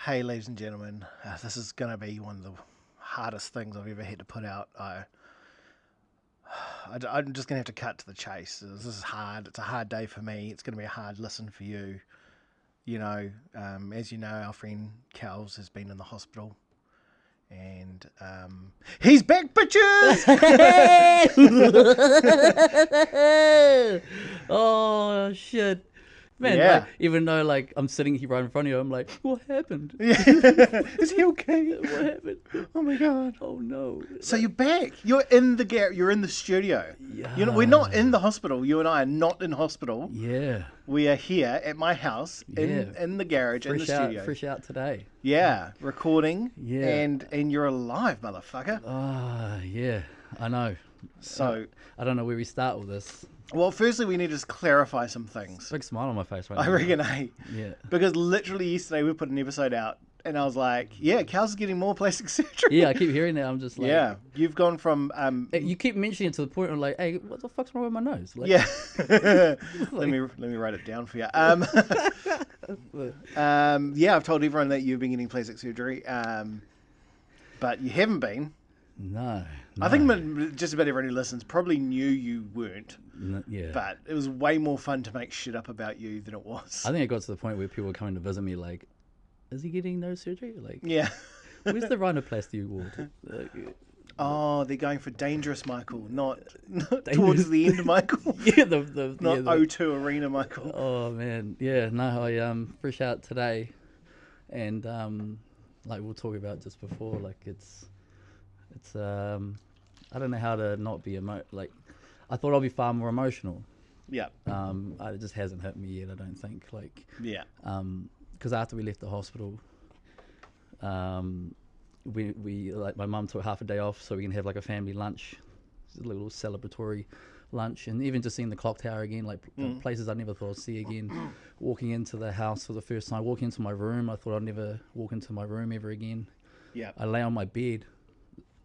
Hey, ladies and gentlemen, this is going to be one of the hardest things I've ever had to put out. I'm just going to have to cut to the chase. This is hard. It's a hard day for me. It's going to be a hard listen for you. As you know, our friend Cals has been in the hospital. And he's back, bitches! Oh, shit. Man, Yeah. like, even though like I'm sitting here right in front of you, I'm like, what happened? Is he okay? What happened? Oh my god. Oh no. So you're back. You're in the you're in the studio. Yeah. We're not in the hospital. You and I are not in hospital. Yeah. We are here at my house in the garage in the studio. Fresh out today. Yeah, recording. Yeah. And you're alive, motherfucker. Yeah. I know. So I don't know where we start with this. well, firstly we need to just clarify some things. Big smile on my face right I now. reckon, hey. Yeah. Because literally yesterday we put an episode out and I was like, yeah, Cal's getting more plastic surgery. Yeah, I keep hearing that. I'm just like, yeah, you've gone from You keep mentioning it to the point of like, hey, what the fuck's wrong with my nose? Like, yeah. let me write it down for you. Yeah, I've told everyone that you've been getting plastic surgery, but you haven't been. No. I think just about everyone who listens probably knew you weren't, Yeah. but it was way more fun to make shit up about you than it was. I think it got to the point where people were coming to visit me like, is he getting nose surgery? Like, Yeah. where's the rhinoplasty award? Like, Oh, they're going for dangerous Michael, not Dangerous. towards the end, Michael. yeah, Not yeah, O2 Arena, Michael. Oh man, yeah. No, I fresh out today, and like we'll talk about just before. Like it's I don't know how to not be like I thought I'd be far more emotional. Yeah. It just hasn't hit me yet. I don't think like Yeah. because after we left the hospital, we like my mum took half a day off so we can have like a family lunch, a little celebratory lunch, and even just seeing the clock tower again, like places I never thought I'd see again. Walking into the house for the first time, walking into my room, I thought I'd never walk into my room ever again. Yeah. I lay on my bed,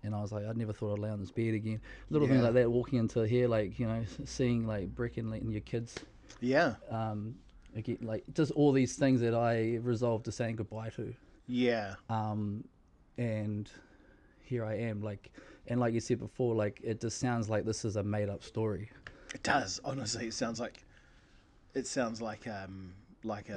and I was like, I never thought I'd lay on this bed again. Little things Yeah. like that, walking into here, like seeing like Brick and your kids. Yeah. Again, like just all these things that I resolved to saying goodbye to. Yeah. And here I am, like, and like you said before, like it just sounds like this is a made up story. It does. Honestly, it sounds like a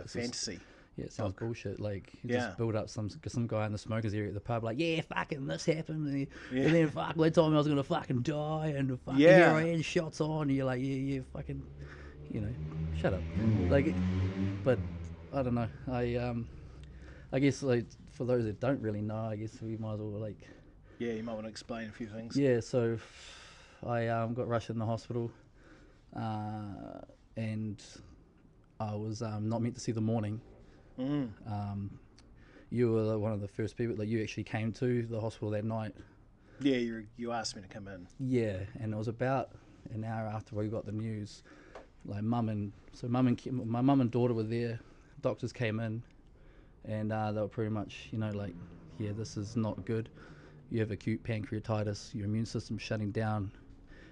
fantasy. Yeah, it sounds bullshit. Like you Yeah. just build up some guy in the smokers area at the pub, like, yeah, fucking this happened, and Yeah. then fuck, they told me I was gonna fucking die, and fucking Yeah. here I am, shots on, and you're like, yeah, fucking, shut up. Like, but I don't know. I guess like for those that don't really know, I guess we might as well like. Yeah, you might want to explain a few things. Yeah, so I got rushed in the hospital, and I was not meant to see the morning. You were one of the first people that you actually came to the hospital that night. Yeah, you asked me to come in. Yeah, and it was about an hour after we got the news. Like my mum and daughter were there. Doctors came in, and they were pretty much, like, yeah, this is not good. You have acute pancreatitis. Your immune system's shutting down.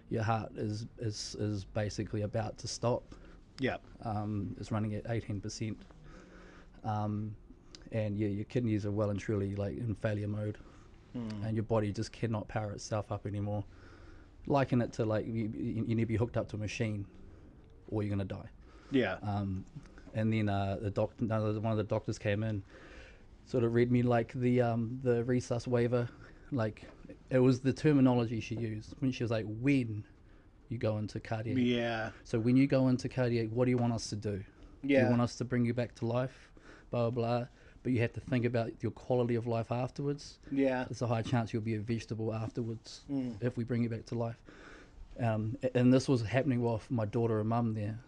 Your heart is basically about to stop. Yeah. It's running at 18%. And your kidneys are well and truly like in failure mode, and your body just cannot power itself up anymore. Liken it to like you need to be hooked up to a machine, or you're gonna die. Yeah. And then one of the doctors came in, sort of read me like the resus waiver, like it was the terminology she used when she was like, when you go into cardiac. Yeah. So when you go into cardiac, what do you want us to do? Do Yeah. you want us to bring you back to life? Blah, blah, blah. But you have to think about your quality of life afterwards. Yeah. There's a high chance you'll be a vegetable afterwards if we bring you back to life. And this was happening while my daughter and mum there.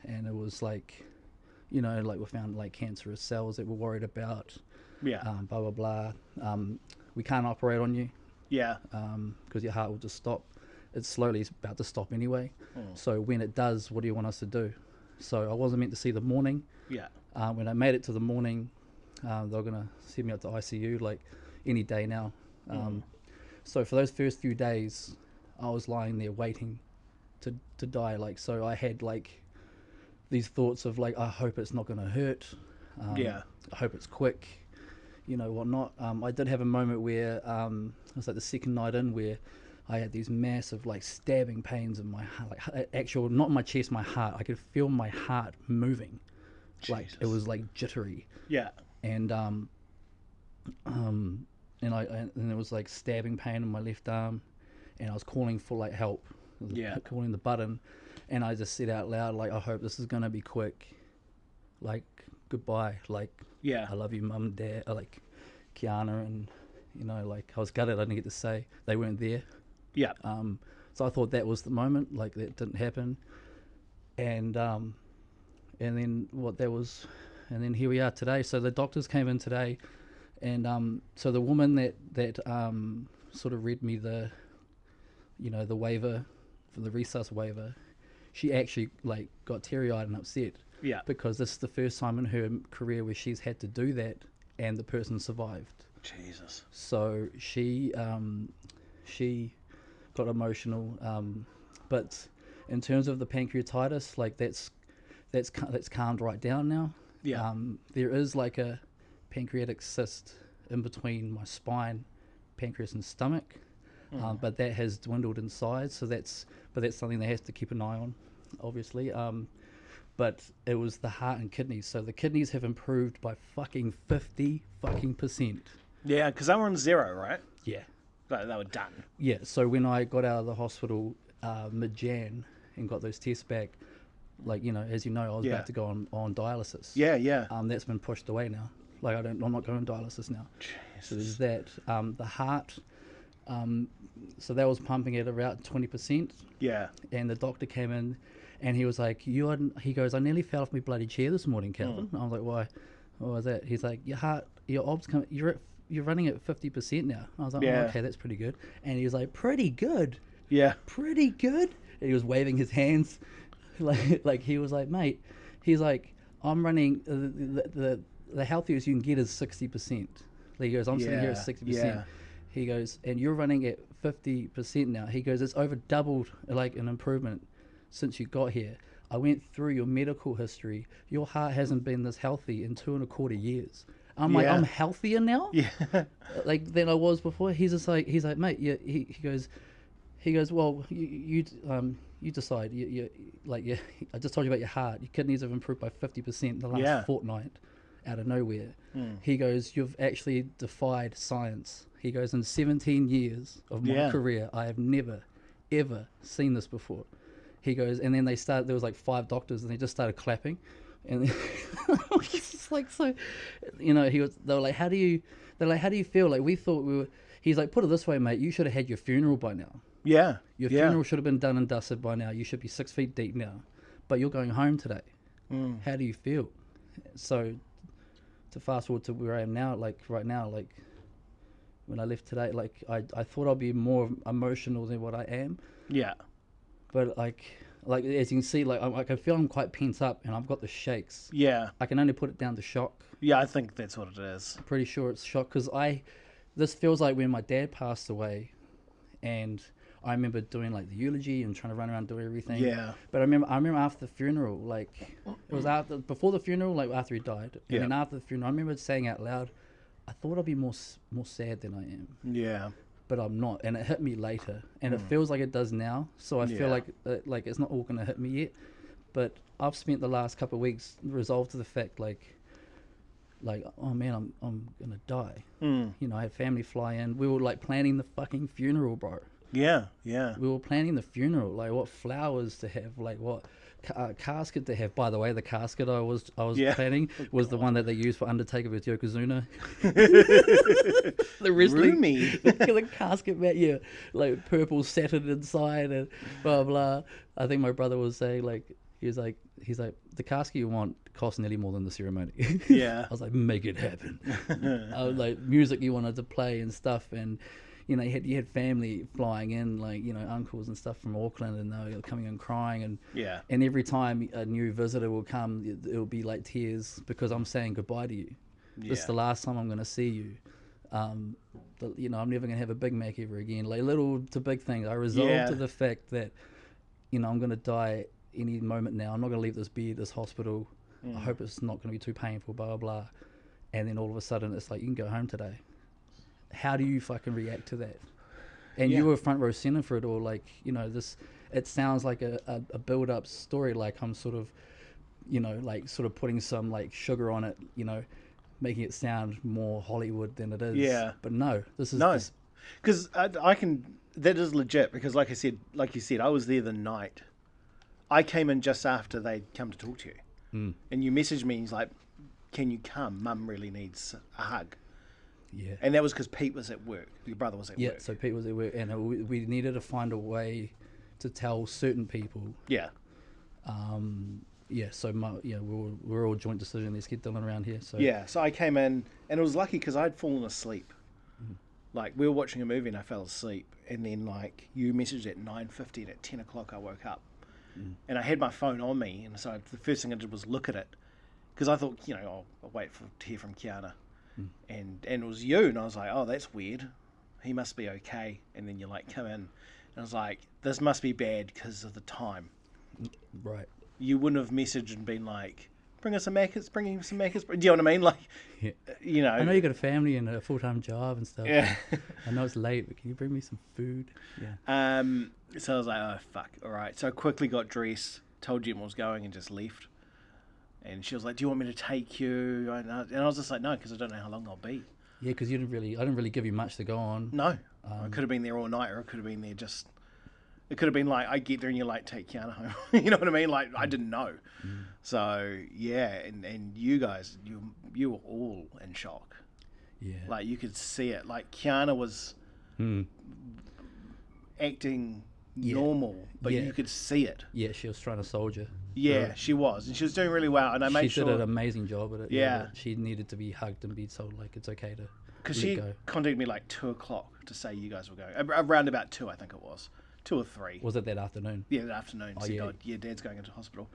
And it was like, like we found like cancerous cells that we're worried about. Yeah. Blah, blah, blah. We can't operate on you Yeah. because your heart will just stop. It's slowly about to stop anyway. So when it does, what do you want us to do? So I wasn't meant to see the morning. Yeah. When I made it to the morning, they were going to send me out to ICU like any day now. So for those first few days, I was lying there waiting to die. Like, so I had like these thoughts of like, I hope it's not going to hurt. Yeah. I hope it's quick. whatnot. I did have a moment where it was like the second night in where I had these massive like stabbing pains in my heart, like actual, not my chest, my heart. I could feel my heart moving, like it was like jittery. Yeah. And and it was like stabbing pain in my left arm, and I was calling for like help. Yeah. Calling the button, and I just said out loud like, I hope this is gonna be quick. Like goodbye. Like Yeah. I love you, mum, dad. Like Kiana, and like I was gutted I didn't get to say they weren't there. Yeah. So I thought that was the moment. Like that didn't happen, and then and then here we are today. So the doctors came in today, and so the woman that sort of read me the waiver for the resus waiver, she actually like got teary-eyed and upset. Yeah. Because this is the first time in her career where she's had to do that, and the person survived. Jesus. So she got emotional, but in terms of the pancreatitis, like that's calmed right down now. Yeah. There is like a pancreatic cyst in between my spine, pancreas, and stomach, but that has dwindled in size. So that's something they have to keep an eye on, obviously. But it was the heart and kidneys. So the kidneys have improved by fucking 50%. Yeah, because they were on 0, right? Yeah. They were done. Yeah, so when I got out of the hospital mid-Jan and got those tests back, like, as you know, I was about to go on dialysis. Yeah, yeah. That's been pushed away now. Like, I'm not going dialysis now. Jesus. So there's that. The heart, so that was pumping at around 20%. Yeah. And the doctor came in and he was like, he goes, I nearly fell off my bloody chair this morning, Calvin. I was like, why? What was that? He's like, your heart, your obs come, you're running at 50% now. I was like, oh, okay, that's pretty good. And he was like, pretty good? Yeah. Pretty good? And he was waving his hands. Like he was like, mate, he's like, I'm running, the healthiest you can get is 60%. He goes, I'm sitting here at 60%. Yeah. He goes, and you're running at 50% now. He goes, it's over doubled, like an improvement since you got here. I went through your medical history. Your heart hasn't been this healthy in 2.25 years. I'm like, I'm healthier now? Yeah. Like than I was before. He's like, mate, yeah. He goes, well, you decide. I just told you about your heart. Your kidneys have improved by 50% in the last fortnight, out of nowhere. He goes, you've actually defied science. He goes, in 17 years of my career, I have never, ever seen this before. He goes, and then there was like 5 doctors, and they just started clapping. And it's just like, so, they were like, how do you feel? Like, we thought we were, he's like, put it this way, mate, you should have had your funeral by now. Yeah. Your funeral should have been done and dusted by now. You should be 6 feet deep now. But you're going home today. How do you feel? So, to fast forward to where I am now, like right now, like when I left today, like I thought I'd be more emotional than what I am. Yeah. But like as you can see, like I can feel I'm quite pent up, and I've got the shakes. Yeah. I can only put it down to shock. Yeah, I think that's what it is. I'm pretty sure it's shock, because this feels like when my dad passed away, and I remember doing like the eulogy and trying to run around doing everything. Yeah. But I remember after the funeral, like it was before the funeral, like after he died, and then after the funeral, I remember saying out loud, I thought I'd be more sad than I am. Yeah. But I'm not, and it hit me later, and it feels like it does now. So I feel like it's not all gonna hit me yet, but I've spent the last couple of weeks resolved to the fact like oh man, I'm gonna die. I had family fly in. We were like planning the fucking funeral, bro. Yeah, yeah. We were planning the funeral, like what flowers to have, like what casket to have. By the way, the casket I was planning was the one that they used for Undertaker with Yokozuna. The wrestling, Roomy. the casket mat, like purple satin inside and blah blah. I think my brother was saying like he's like the casket you want costs nearly more than the ceremony. Yeah. I was like, make it happen. I was like, music you wanted to play and stuff, and you had family flying in, like uncles and stuff from Auckland, and they were coming and crying, and every time a new visitor will come, it'll be like tears, because I'm saying goodbye to you. This is the last time I'm going to see you. I'm never going to have a Big Mac ever again. Like little to big things. I resolved to the fact that I'm going to die any moment now. I'm not going to leave this bed, this hospital. I hope it's not going to be too painful, blah blah blah. and then all of a sudden it's like, you can go home today. How do you fucking react to that? And you were front row center for it all. Like, you know, it sounds like a build up story. Like I'm sort of, you know, like sort of putting some like sugar on it, you know, making it sound more Hollywood than it is. Yeah. But no, this is... No. Because I can... That is legit, because like you said, I was there the night. I came in just after they'd come to talk to you. And you messaged me, and he's like, can you come? Mum really needs a hug. Yeah. And that was because Pete was at work. Your brother was at work. Yeah, so Pete was at work, and we needed to find a way to tell certain people. Yeah. Yeah, so we're all joint decision. Let's get Dylan around here. So Yeah, so I came in, and it was lucky because I'd fallen asleep. Like, we were watching a movie, and I fell asleep. And then, like, you messaged at 9:50, and at 10 o'clock I woke up. And I had my phone on me, and so the first thing I did was look at it. Because I thought, you know, I'll wait to hear from Kiana. And it was you, and I was like, oh, that's weird. He must be okay. And then you, like, come in, and I was like, this must be bad because of the time. Right. You wouldn't have messaged and been like, bring us some Macca's, bring him some Macca's. Do you know what I mean? Like, you know. I know you got a family and a full-time job and stuff. Yeah. I know it's late, but can you bring me some food? Yeah. So I was like, oh, fuck. All right. So I quickly got dressed, told Jem I was going, and just left. And she was like, do you want me to take you? And I was just like, no, because I don't know how long I'll be. Yeah, because I didn't really give you much to go on. No. I could have been there all night, or I could have been there just... It could have been like, I get there and you're like, take Kiana home. You know what I mean? Like, I didn't know. So, yeah, and you guys, you were all in shock. Yeah. Like, you could see it. Like, Kiana was acting normal, but you could see it. Yeah, she was trying to soldier. Yeah, she was. And she was doing really well. And I made sure... She did an amazing job at it. Yeah. She needed to be hugged and be told, like, it's okay to Because she contacted me like 2 o'clock to say you guys were going. Around about 2, I think it was. 2 or 3. Was it that afternoon? Yeah, that afternoon. Oh, Said, yeah. Dad's going into hospital.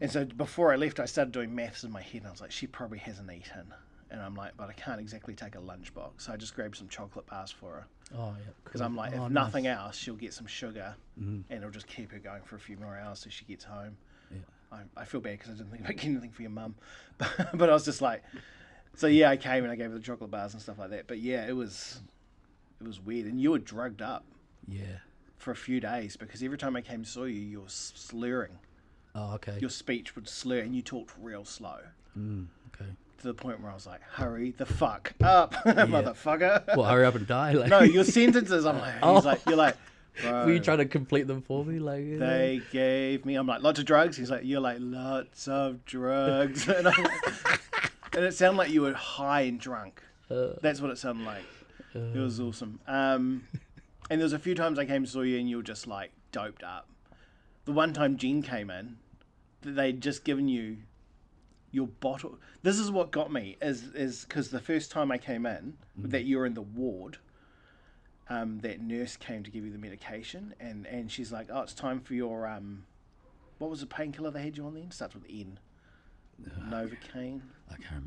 And so before I left, I started doing maths in my head. And I was like, she probably hasn't eaten. And I'm like, but I can't exactly take a lunchbox. So I just grabbed some chocolate bars for her. Oh, yeah. Because I'm like, if nothing else, she'll get some sugar. And it'll just keep her going for a few more hours so she gets home. Yeah. I feel bad because I didn't think about getting anything for your mum. But I was just like... So yeah, I came and I gave her the chocolate bars and stuff like that. But yeah, it was weird. And you were drugged up. Yeah. For a few days, because every time I came and saw you, you were slurring. Oh, okay. Your speech would slur, and you talked real slow. Okay. To the point where I was like, hurry the fuck up, motherfucker. Well, hurry up and die. Like. No, your sentences, I'm like, you're like, bro. Were you trying to complete them for me? Like, they gave me, I'm like, lots of drugs? He's like, you're like, lots of drugs. And it sounded like you were high and drunk. That's what it sounded like. It was awesome. And there was a few times I came and saw you and you were just like doped up. The one time Jen came in, they'd just given you your bottle. This is what got me, is because the first time I came in, that you were in the ward, that nurse came to give you the medication, and she's like, oh, it's time for your, what was the painkiller they had you on then? Starts with N. Novocaine. I can't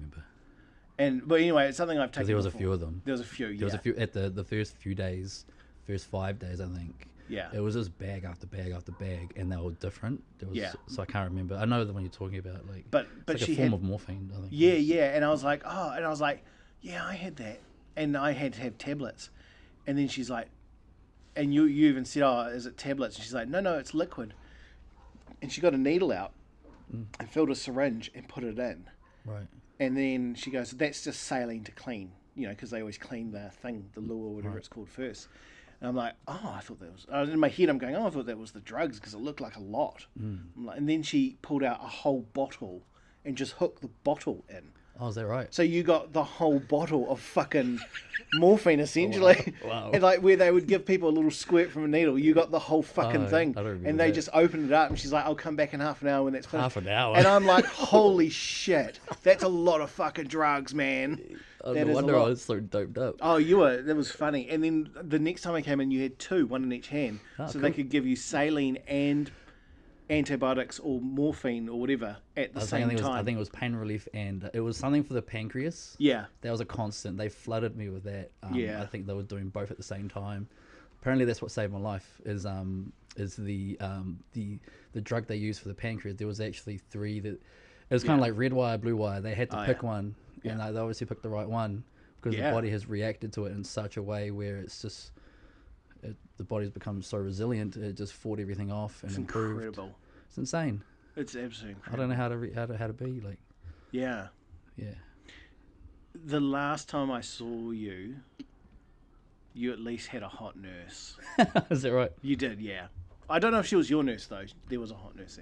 remember. But anyway, it's something I've taken. There was before. a few of them. There was a few, yeah. There was a few at the first few days, first 5 days, I think. Yeah. It was just bag after bag after bag, and they were different. Yeah. So I can't remember. I know the one you're talking about, like. But it's like she a form had, of morphine, I think. Yeah. And I was like, yeah, I had that, and I had to have tablets, and then she's like, and you even said, oh, is it tablets? And she's like, no, it's liquid, and she got a needle out, and filled a syringe and put it in. Right. And then she goes, that's just saline to clean, because they always clean the thing, the lure or whatever it's called first. And I'm like, oh, I thought that was... in my head, I'm going, oh, I thought that was the drugs because it looked like a lot. I'm like, and then she pulled out a whole bottle and just hooked the bottle in. Oh, is that right? So you got the whole bottle of fucking morphine, essentially. Oh, wow. And like where they would give people a little squirt from a needle, you got the whole fucking thing. I don't remember and they that. just opened it up, and she's like, I'll come back in half an hour when that's finished. Half an hour? And I'm like, holy shit. That's a lot of fucking drugs, man. No wonder I was so doped up. Oh, you were. That was funny. And then the next time I came in, you had 2, one in each hand. So cool. they could give you saline and antibiotics or morphine or whatever at the same time. I think it was pain relief, and it was something for the pancreas. Yeah. That was a constant. They flooded me with that. Yeah. I think they were doing both at the same time. Apparently, that's what saved my life. Is the drug they used for the pancreas. There was actually 3 that. It was kind of like red wire, blue wire. They had to pick one. And they obviously picked the right one because the body has reacted to it in such a way where it's just the body's become so resilient. It just fought everything off and improved. Incredible. It's insane. It's absolutely incredible. I don't know how to be like. Yeah. Yeah. The last time I saw you, you at least had a hot nurse. Is that right? You did, yeah. I don't know if she was your nurse though. There was a hot nurse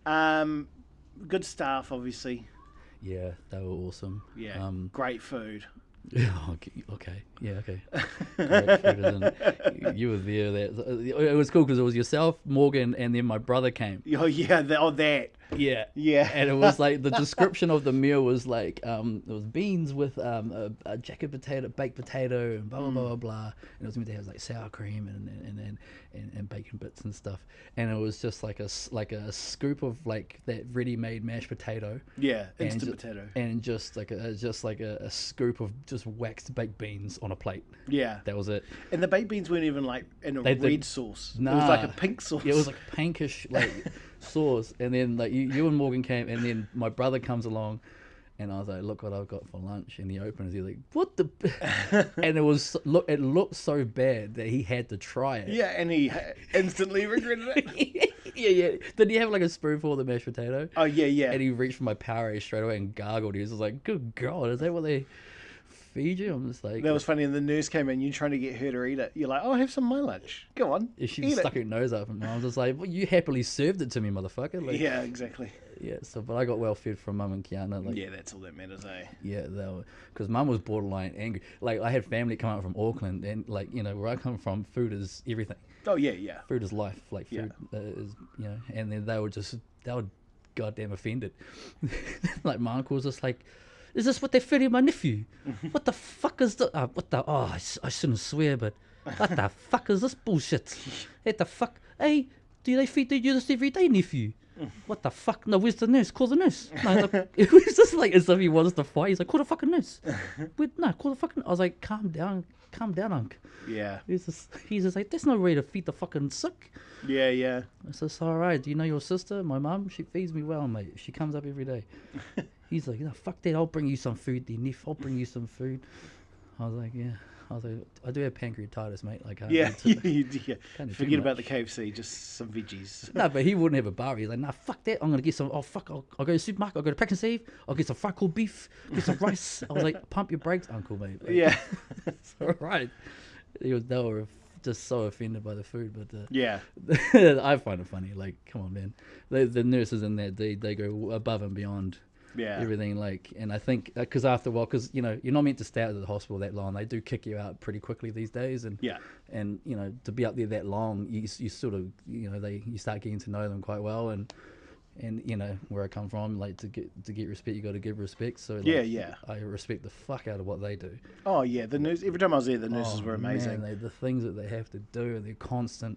there. Good staff, obviously. Yeah, they were awesome. Yeah. Great food. Okay. Yeah, okay. Great food, and you were there. It was cool because it was yourself, Morgan, and then my brother came. Oh, yeah. That. Yeah. Yeah. And it was like the description of the meal was like it was beans with a jacket potato, baked potato, and blah blah blah blah blah. And it was meant to have like sour cream and bacon bits and stuff. And it was just like a scoop of like that ready-made mashed potato. Yeah, instant potato. And just like a scoop of just waxed baked beans on a plate. Yeah. That was it. And the baked beans weren't even like in a red sauce. Nah. It was like a pink sauce. Yeah, it was like a pinkish like sauce. And then like you and Morgan came, and then my brother comes along, and I was like, "Look what I've got for lunch." And he opens, he's like, "What the?" And it looked so bad that he had to try it. Yeah, and he instantly regretted it. Yeah. Did he have like a spoonful of the mashed potato? Oh yeah. And he reached for my Powerade straight away and gargled. He was just like, "Good God, is that what they feed you?" I'm just like, that was funny. And the nurse came in, you trying to get her to eat it. You're like, "Oh, have some of my lunch. Go on." She stuck her nose up, and I was just like, "Well, you happily served it to me, motherfucker." Like, yeah, exactly. Yeah, but I got well fed from Mum and Kiana. Like, yeah, that's all that matters, eh? Yeah, because Mum was borderline angry. Like, I had family come out from Auckland, and like, you know, where I come from, food is everything. Oh yeah. Food is life. Like, food is, you know, and then they were goddamn offended. Like, my uncle was just like, "Is this what they're feeding my nephew? What the fuck is the? I shouldn't swear, but what the fuck is this bullshit? What the fuck? Hey, do they feed you this every day, nephew? What the fuck? No, where's the nurse? Call the nurse." No, it was just like as if he wants to fight. He's like, "Call the fucking nurse." Call the fucking. I was like, calm down, Unc. Yeah. He's just like, "There's no way to feed the fucking sick." Yeah. I said, "It's all right. Do you know your sister, my mum? She feeds me well, mate. She comes up every day." He's like, "No, fuck that. I'll bring you some food, then, Neff. I'll bring you some food." I was like, "Yeah." I was like, "I do have pancreatitis, mate. Like, yeah. Forget about the much. KFC, just some veggies." No, but he wouldn't have a bar. He's like, "Nah, fuck that. I'm gonna get some. Oh fuck, I'll go to the supermarket. I'll go to Pack and Save. I'll get some fried cold beef. Get some rice." I was like, "Pump your brakes, Uncle, mate." Like, yeah. It's all right. They were just so offended by the food, but yeah. I find it funny. Like, come on, man. The nurses in there, they go above and beyond. Yeah. Everything, like, and I think because after a while, because you know you're not meant to stay out of the hospital that long. They do kick you out pretty quickly these days, and you know, to be up there that long, you sort of, you know, you start getting to know them quite well, and you know where I come from, like to get respect, you got to give respect. So like, I respect the fuck out of what they do. Oh yeah, the nurse. Every time I was there, the nurses were amazing. Man, the things that they have to do, and they're constantly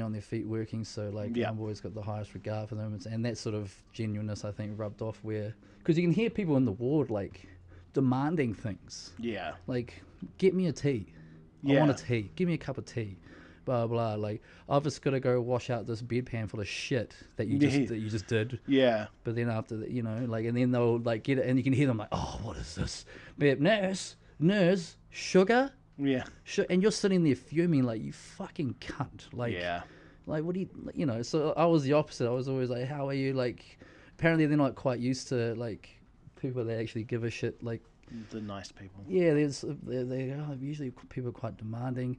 on their feet working, so like I've always got the highest regard for them, and that sort of genuineness I think rubbed off, where because you can hear people in the ward like demanding things, like, "Get me a tea, I want a tea, give me a cup of tea, blah blah." Like, "I've just got to go wash out this bedpan full of shit that you just did." But then after that, you know, like, and then they'll like get it, and you can hear them like, "Oh, what is this? But nurse, sugar." Yeah. And you're sitting there fuming like, "You fucking cunt." Like, like, what do you know? So I was the opposite. I was always like, "How are you?" Like, apparently they're not quite used to like people that actually give a shit. Like the nice people. Yeah, they usually people are quite demanding.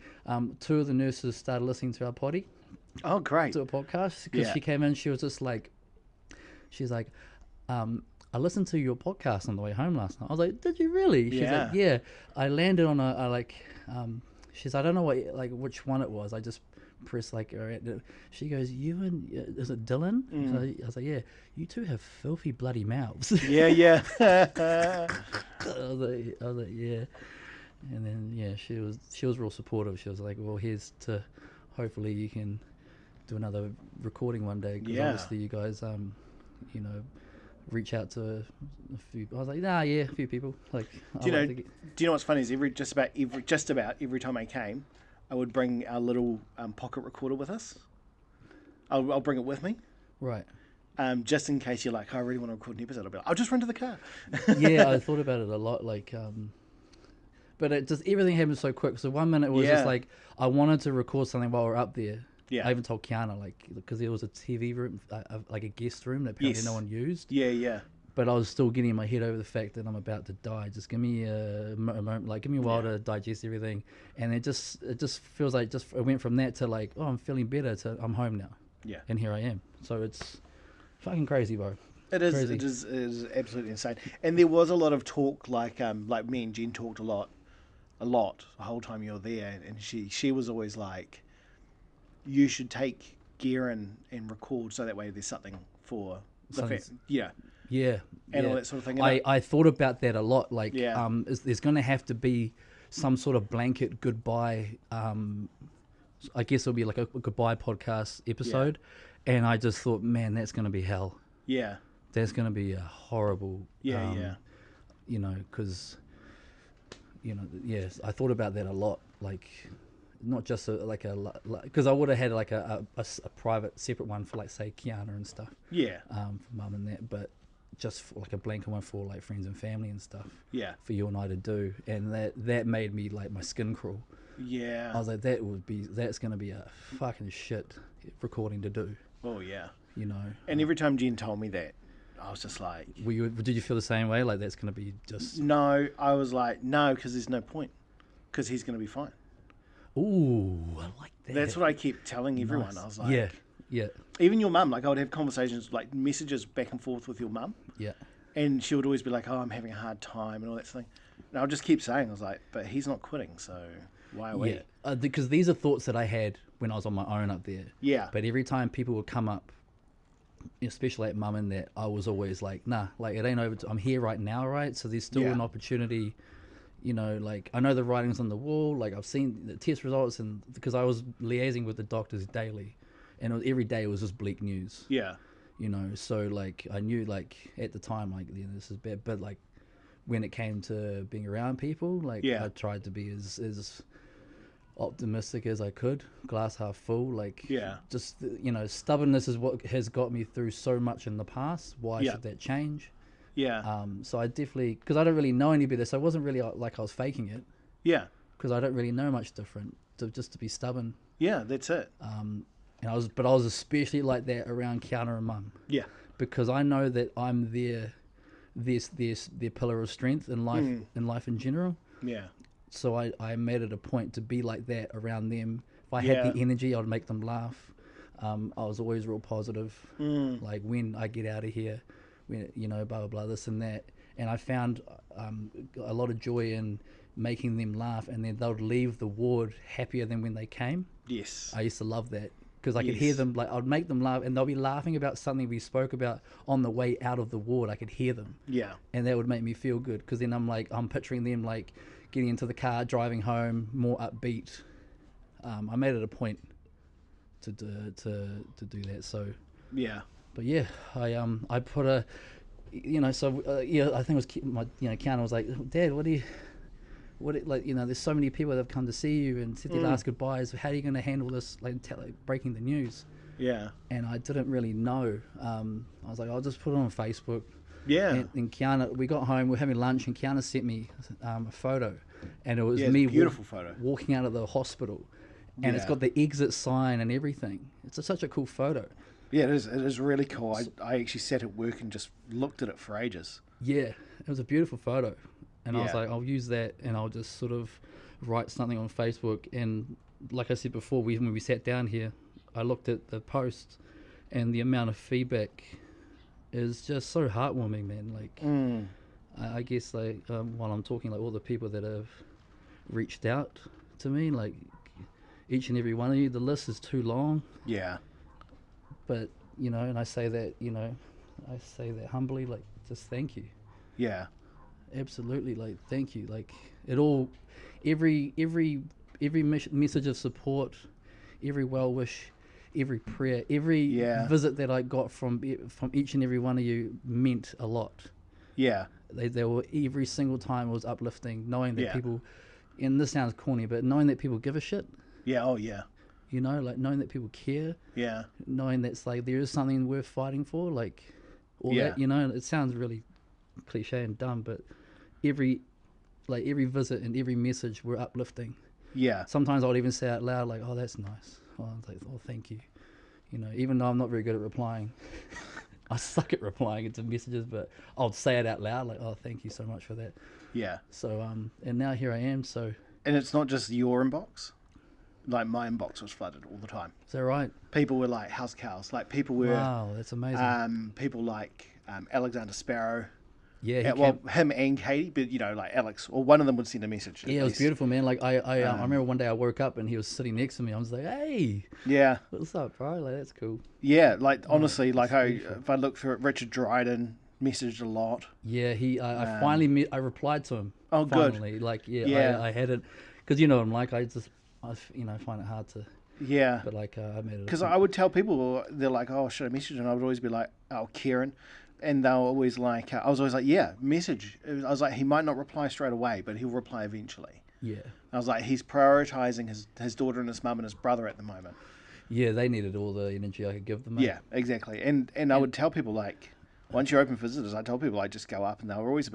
Two of the nurses started listening to our potty. Oh, great. To a podcast because she came in. She was just like, she's like, "I listened to your podcast on the way home last night." I was like, "Did you really?" She's like, "Yeah, I landed on she's, I don't know which one it was. I just pressed like, she goes, "You and is it Dylan?" So I was like, "Yeah, you two have filthy bloody mouths." Yeah. I was like, yeah. And then she was real supportive. She was like, "Well, here's to hopefully you can do another recording one day, because obviously you guys you know, reach out to a few." I was like, "Nah, yeah, a few people." Like, do you know what's funny is just about every time I came, I would bring our little pocket recorder with us. I'll bring it with me. Right. just in case you're like, I really want to record an episode. I'll be like, I'll just run to the car. Yeah, I thought about it a lot, like, but it just, everything happened so quick. So 1 minute it was just like, I wanted to record something while we're up there. Yeah. I even told Kiana, like, because there was a TV room, like a guest room that apparently no one used. Yeah. But I was still getting my head over the fact that I'm about to die. Just give me a moment, like, give me a while to digest everything. And it just feels like it went from that to like, oh, I'm feeling better, to I'm home now. Yeah. And here I am. So it's fucking crazy, bro. It is. Crazy. It is absolutely insane. And there was a lot of talk, like me and Jen talked a lot the whole time you were there. And she was always like, you should take gear and record so that way there's something for the Yeah. And all that sort of thing. I thought about that a lot. Like, Yeah. There's going to have to be some sort of blanket goodbye. I guess it'll be like a goodbye podcast episode. And I just thought, man, that's going to be hell. Yeah. That's going to be a horrible. Yeah. You know, because, you know, yes, I thought about that a lot. Like, not just because I would have had like a private separate one for, like, say, Kiana and stuff. Yeah. For mum and that, but just for, like, a blanket one for, like, friends and family and stuff. Yeah. For you and I to do, and that made me, like, my skin crawl. Yeah. I was like, that's gonna be a fucking shit recording to do. Oh yeah. You know. And every time Jen told me that, I was just like, did you feel the same way? Like, that's gonna be just. No, I was like, no, because there's no point, because he's gonna be fine. Ooh, I like that. That's what I kept telling everyone. Nice. I was like, yeah. Even your mum, like, I would have conversations, like messages back and forth with your mum. Yeah. And she would always be like, oh, I'm having a hard time and all that thing. And I would just keep saying, I was like, but he's not quitting, so why are we? Yeah, because these are thoughts that I had when I was on my own up there. Yeah. But every time people would come up, especially like mum and that, I was always like, nah, like, it ain't over. I'm here right now, right? So there's still an opportunity. You know, like, I know the writing's on the wall. Like, I've seen the test results, and because I was liaising with the doctors daily, and every day it was just bleak news. Yeah. You know, so, like, I knew, like, at the time, like, you know, this is bad. But, like, when it came to being around people, like, I tried to be as optimistic as I could, glass half full. Like, just, you know, stubbornness is what has got me through so much in the past. Why should that change? Yeah. So I definitely, because I don't really know any better, so it wasn't really like I was faking it. Yeah. Because I don't really know much different. Just to be stubborn. Yeah, that's it. And I was especially like that around Kiana and Mum. Yeah. Because I know that I'm their pillar of strength in life in general. Yeah. So I made it a point to be like that around them. If I had the energy, I'd make them laugh. I was always real positive. Like, when I get out of here, when, you know, blah blah blah, this and that. And I found a lot of joy in making them laugh, and then they'd leave the ward happier than when they came. Yes. I used to love that, because I could hear them, like, I'd make them laugh, and they'll be laughing about something we spoke about on the way out of the ward. I could hear them. Yeah. And that would make me feel good, because then I'm picturing them, like, getting into the car, driving home, more upbeat. I made it a point to do that. So. Yeah. But yeah, I put a, you know, so I think it was Kiana was like, Dad, like, you know, there's so many people that have come to see you and said their last goodbyes. How are you going to handle this, like, breaking the news? Yeah. And I didn't really know. I was like, I'll just put it on Facebook. Yeah. And Kiana, we got home, we were having lunch, and Kiana sent me a photo, and it was me beautiful photo. Walking out of the hospital, and it's got the exit sign and everything. It's such a cool photo. Yeah, it is. It is really cool. I actually sat at work and just looked at it for ages. Yeah, it was a beautiful photo. And I was like, I'll use that, and I'll just sort of write something on Facebook. And like I said before, when we sat down here, I looked at the post, and the amount of feedback is just so heartwarming, man. Like, I guess, like, while I'm talking, like, all the people that have reached out to me, like, each and every one of you, the list is too long. Yeah. But, you know, and I say that humbly, like, just thank you. Yeah. Absolutely, like, thank you. Like, it all, every message of support, every well wish, every prayer, every visit that I got from each and every one of you meant a lot. Yeah. They were, every single time, was uplifting, knowing that people, and this sounds corny, but knowing that people give a shit. Yeah. Oh yeah. You know, like knowing that people care, Yeah. knowing that's like there is something worth fighting for, like all Yeah. that. You know, it sounds really cliche and dumb, but every visit and every message were uplifting. Yeah. Sometimes I would even say out loud, like, "Oh, that's nice." Oh, I was like, "Oh, thank you." You know, even though I'm not very good at replying, I suck at replying into messages, but I'll say it out loud, like, "Oh, thank you so much for that." Yeah. So, and now here I am. So, And it's not just your inbox. Like, my inbox was flooded all the time. is that right? People were like house cows. Like, people were... Wow, that's amazing. people like Alexander Sparrow. Yeah, Him and Katie, but, you know, like Alex, or one of them would send a message. yeah, it was beautiful, man. Like I remember one day I woke up and he was sitting next to me. I was like, "Hey, Yeah. what's up, bro? Like that's cool." Yeah, like, honestly, like, that's beautiful. if I look through it, Richard Dryden messaged a lot. Yeah, I finally I replied to him. Oh, good. Finally, like Yeah. I had it because you know I'm like I find it hard to, Yeah. but like I made it. Because I would tell people, they're like, "Oh, should I message?" And I would always be like, "Oh, Kieran." And they'll always like, I was always like, "Yeah, message." I was like, he might not reply straight away, but he'll reply eventually. Yeah, I was like, he's prioritizing his daughter and his mum and his brother at the moment. yeah, they needed all the energy I could give them. Mate. Yeah, exactly. And I would tell people, like, once you're open for visitors, I told people, I just go up, and they were always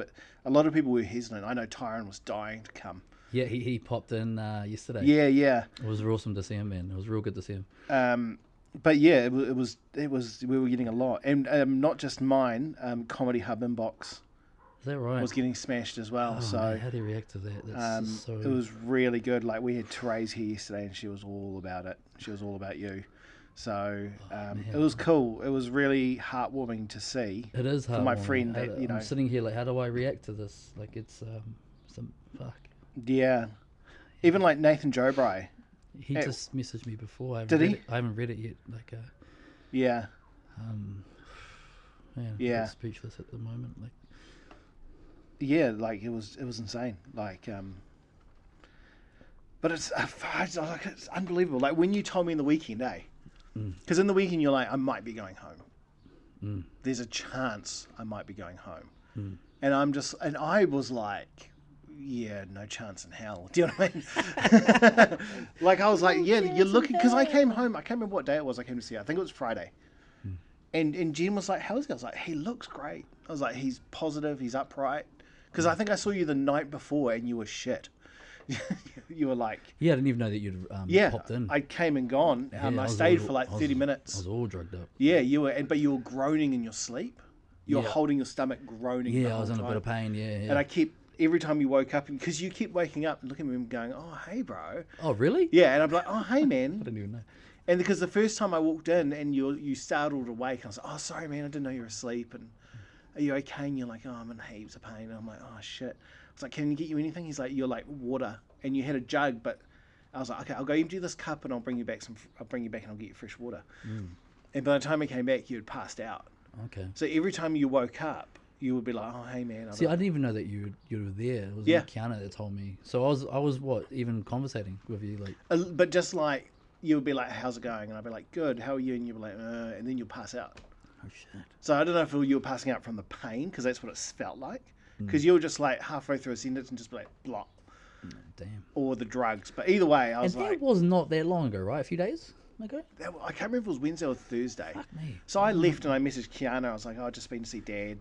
a lot of people were hesitant. I know Tyron was dying to come. Yeah, he popped in yesterday. Yeah, yeah. It was awesome to see him, man. It was real good to see him. But yeah, it was we were getting a lot, and not just mine. Comedy Hub inbox Is that right? was getting smashed as well. Oh, so man, how do you react to that? That's just so... it was really good. Like, we had Therese here yesterday, and she was all about it. She was all about you. So it was cool. It was really heartwarming to see. It is hard. For my friend that, you know. I'm sitting here like, how do I react to this? Like, it's some fuck. Yeah. Even like Nathan Jobry. He just messaged me before. Did he? I haven't read it yet. Like, Yeah. man, Yeah. I'm speechless at the moment. Like, Yeah, like it was insane. Like, but it's unbelievable. Like, when you told me in the weekend, because in the weekend you're like, I might be going home. There's a chance I might be going home, and I was like, yeah, no chance in hell. Do you know what I mean? Like, I was like, yeah, you're looking, because I came home. I can't remember what day it was. I came to see her. I think it was Friday. And Jen was like, how's he? I was like, he looks great. I was like, he's positive, he's upright. Because I think I saw you the night before and you were shit. You were like... Yeah, I didn't even know that you'd popped in. I came and gone. I stayed for like 30 minutes. I was all drugged up. Yeah, but you were groaning in your sleep. You were holding your stomach, groaning. Yeah, I was in a bit of pain, yeah. And I kept... Every time you woke up, because you kept waking up and looking at me and going, oh, hey, bro. Oh, really? Yeah, and I'd be like, oh, hey, man. I didn't even know. And because the first time I walked in and you startled awake, and I was like, oh, sorry, man, I didn't know you were asleep. And are you okay? And you're like, oh, I'm in heaps of pain. And I'm like, oh, shit. I was like, can you get you anything? He's like, you're like water. And you had a jug, but I was like, okay, I'll go empty this cup and I'll bring you back and I'll get you fresh water. And by the time I came back, you had passed out. Okay. So every time you woke up, you would be like, oh, hey, man. See, I didn't even know that you were there. It was the counter that told me. So I was what, even conversating with you? Like, but just like, you would be like, how's it going? And I'd be like, good, how are you? And you'd be like, and then you'll pass out. Oh, shit. So I don't know if you were passing out from the pain, because that's what it felt like. Because you were just like halfway through a sentence and just be like, blah. Damn. Or the drugs. But either way, I was and like... that was not that long ago, right? A few days ago? I can't remember if it was Wednesday or Thursday. Fuck me. So I left and I messaged Kiana. I was like, oh, I've just been to see Dad.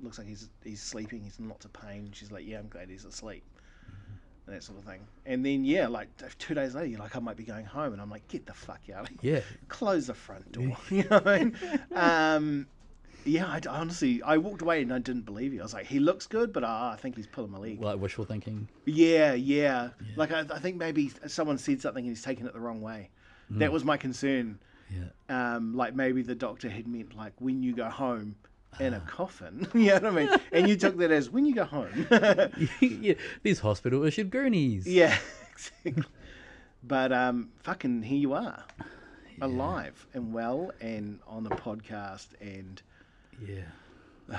Looks like he's sleeping. He's in lots of pain. She's like, yeah, I'm glad he's asleep. And that sort of thing. And then, yeah, like 2 days later, you're like, I might be going home. And I'm like, get the fuck out of here. Yeah. Close the front door. You know what I mean? Yeah, I honestly, I walked away and I didn't believe you. I was like, he looks good, but I think he's pulling my leg. Like wishful thinking? Yeah. Like, I think maybe someone said something and he's taken it the wrong way. That was my concern. Yeah. Like, maybe the doctor had meant, like, when you go home in a coffin. You know what I mean? And you took that as, when you go home. Yeah, these hospital issued gurneys. Yeah, exactly. But fucking here you are. Alive and well and on the podcast, and yeah,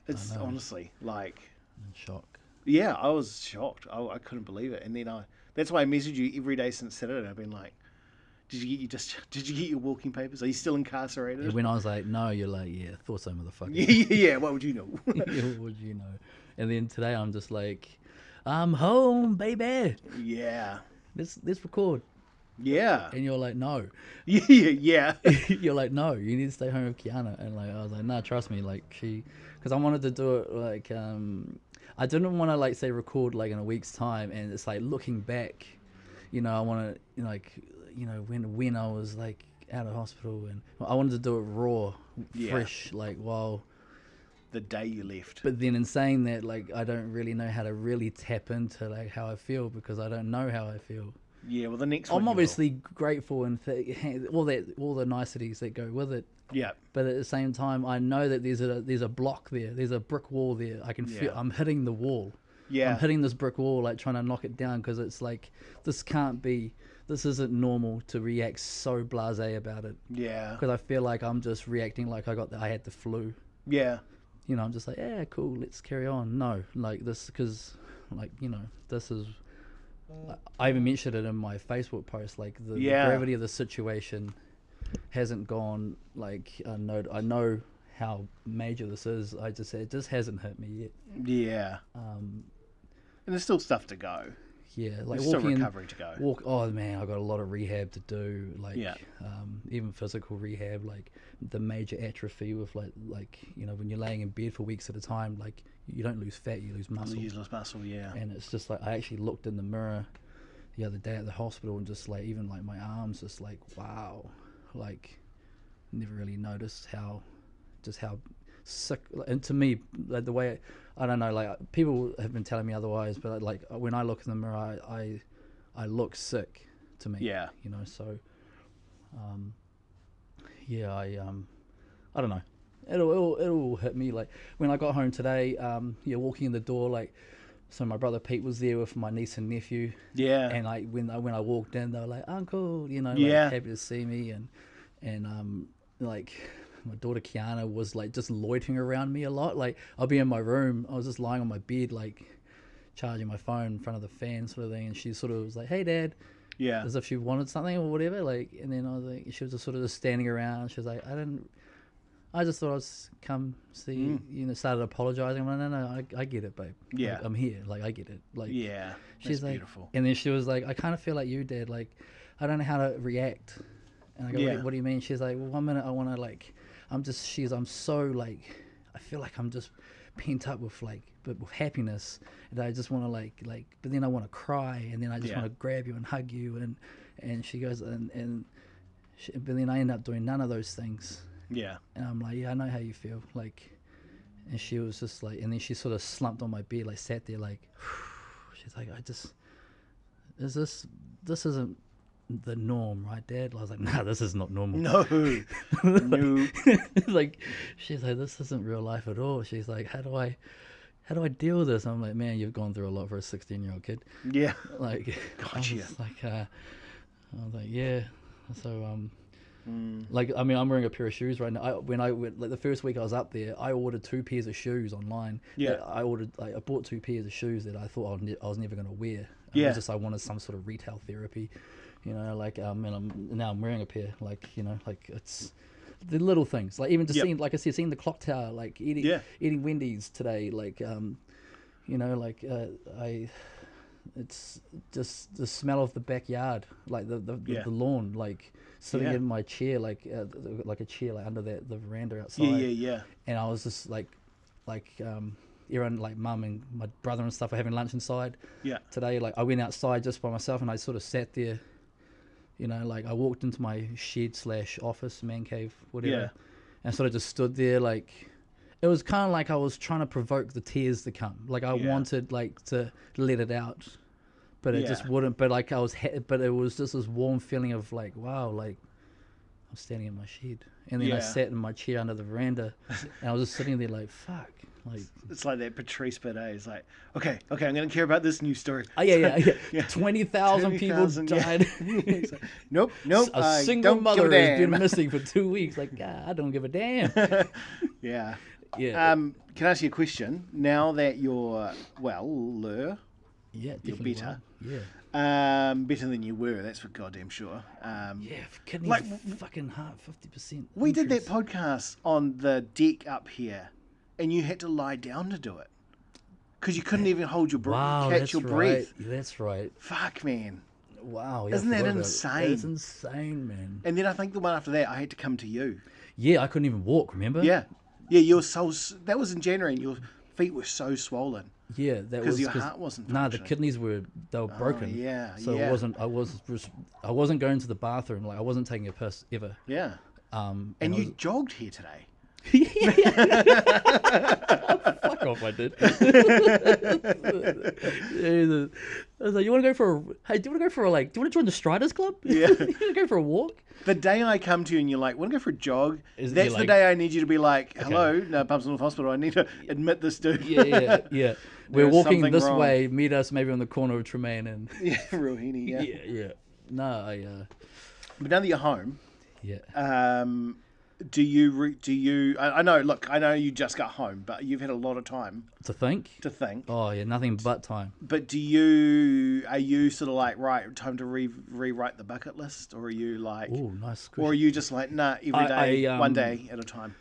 it's honestly like, in shock. Yeah, I was shocked. I couldn't believe it. And then that's why I messaged you every day since Saturday. I've been like, did you get your walking papers? Are you still incarcerated? Yeah, when I was like, no, you're like, yeah, thought so, motherfucker. Yeah, what would you know? Yeah, what would you know? And then today I'm just like, I'm home, baby. Yeah. Let's record. Yeah. And you're like, no. Yeah. You're like, no, you need to stay home with Kiana. And like, I was like, nah, trust me. Like because I wanted to do it like, I didn't want to like say record like in a week's time. And it's like looking back, I want to like, when I was like out of hospital, and I wanted to do it raw, fresh, like while the day you left. But then in saying that, like, I don't really know how to really tap into like how I feel, because I don't know how I feel. Yeah, well, the next one I'm obviously grateful and all the niceties that go with it. Yeah. But at the same time, I know that there's a block there, there's a brick wall there. I can feel I'm hitting the wall. Yeah. I'm hitting this brick wall, like trying to knock it down, because it's like this isn't normal to react so blasé about it. Yeah. Because I feel like I'm just reacting like I had the flu. Yeah. I'm just like, yeah, cool, let's carry on. No, like this, because, like, this is. I even mentioned it in my Facebook post. Like the gravity of the situation hasn't gone. Like I know how major this is. I just said it just hasn't hit me yet. Yeah. And there's still stuff to go. Yeah, like there's still recovery to go. Oh man, I got a lot of rehab to do. Like, even physical rehab, like the major atrophy with like when you're laying in bed for weeks at a time, like you don't lose fat, you lose muscle. You lose muscle, yeah. And it's just like I actually looked in the mirror the other day at the hospital, and just like even like my arms, just like wow, like never really noticed how sick. And to me, like the way I don't know, like people have been telling me otherwise, but like when I look in the mirror, I look sick to me. Yeah. So I don't know. It'll hit me. Like when I got home today, walking in the door, like, so my brother Pete was there with my niece and nephew. Yeah. And like when I walked in, they were like, "Uncle," like happy to see me, and like my daughter Kiana was like just loitering around me a lot. Like I'll be in my room, I was just lying on my bed, like charging my phone in front of the fan sort of thing, and she sort of was like, "Hey Dad," as if she wanted something or whatever. Like, and then I was like, she was just sort of just standing around. She was like, I just thought I'd come see you. Started apologizing. I'm like, no, I get it, babe. Yeah. Like, I'm here. Like, I get it. Like, yeah. She's like, beautiful. And then she was like, I kind of feel like you, Dad. Like, I don't know how to react. And I go, what do you mean? She's like, well, 1 minute I want to like, I'm so like, I feel like I'm just pent up with like, but with happiness, and I just want to like, but then I want to cry, and then I just want to grab you and hug you, and she goes, but then I end up doing none of those things. Yeah. And I'm like, yeah, I know how you feel. Like, and she was just like, and then she sort of slumped on my bed, like sat there, like, she's like, this isn't the norm, right, Dad? I was like, nah, this is not normal. No. No. Like, she's like, this isn't real life at all. She's like, how do I deal with this? I'm like, man, you've gone through a lot for a 16-year-old kid. Yeah. Like, Gotcha. I was like, yeah. So, like, I mean, I'm wearing a pair of shoes right now. When I went, like the first week I was up there, I ordered 2 pairs of shoes online. Yeah. I bought 2 pairs of shoes that I thought I was never going to wear. Yeah. It was just I wanted some sort of retail therapy, like, and now I'm wearing a pair, like, like it's the little things, like even just seeing, like I said, seeing the clock tower, like eating Wendy's today, like, it's just the smell of the backyard, like the lawn, like sitting in my chair, like a chair, like under the veranda outside. Yeah. And I was just like everyone, like mum and my brother and stuff, were having lunch inside. Yeah. Today, like I went outside just by myself, and I sort of sat there. Like I walked into my shed / office, man cave, whatever, and sort of just stood there, like. It was kind of like I was trying to provoke the tears to come. Like I wanted like to let it out, but it just wouldn't. But like but it was just this warm feeling of like, wow, like I'm standing in my shed. And then I sat in my chair under the veranda, and I was just sitting there like, fuck. Like it's like that Patrice Bidet. It's like, okay, I'm going to care about this news story. Oh yeah. 20,000 people died. Like, nope. A single mother has been missing for 2 weeks. Like, I don't give a damn. Yeah. Yeah. Can I ask you a question? Now that you're you're better. Well. Yeah. Better than you were. That's for goddamn sure. Kidneys like fucking heart, 50%. We did that podcast on the deck up here, and you had to lie down to do it because you couldn't even hold your breath, catch your breath. That's right. Fuck, man. Wow. Yeah, Isn't that that insane? is insane, man. And then I think the one after that, I had to come to you. Yeah, I couldn't even walk, remember? Yeah. Yeah, you were so... That was in January, and your feet were so swollen. Yeah, that was... Because your heart wasn't Nah, functioning. the kidneys were broken. Yeah, So yeah. I wasn't going to the bathroom, like I wasn't taking a piss ever. Yeah. And you jogged here today. Fuck off, I did. I was like, you want to go for a... Hey, do you want to go for a, like... Do you want to join the Striders Club? Yeah. You want to go for a walk? The day I come to you and you're like, want to go for a jog? Is it That's you the like- day I need you to be like, hello, no, Pumps North Hospital, I need to admit this dude. Yeah. We're There's walking something this wrong. way. Meet us maybe on the corner of Tremaine and... Yeah, real heany, yeah. Yeah. No, But now that you're home, yeah. do you... I know, look, I know you just got home, but you've had a lot of time To think? to think. Oh, yeah, nothing but time. But are you sort of like, right, time to rewrite the bucket list? Or are you like... Oh, nice Or are question. you just like, nah, every day, one day at a time?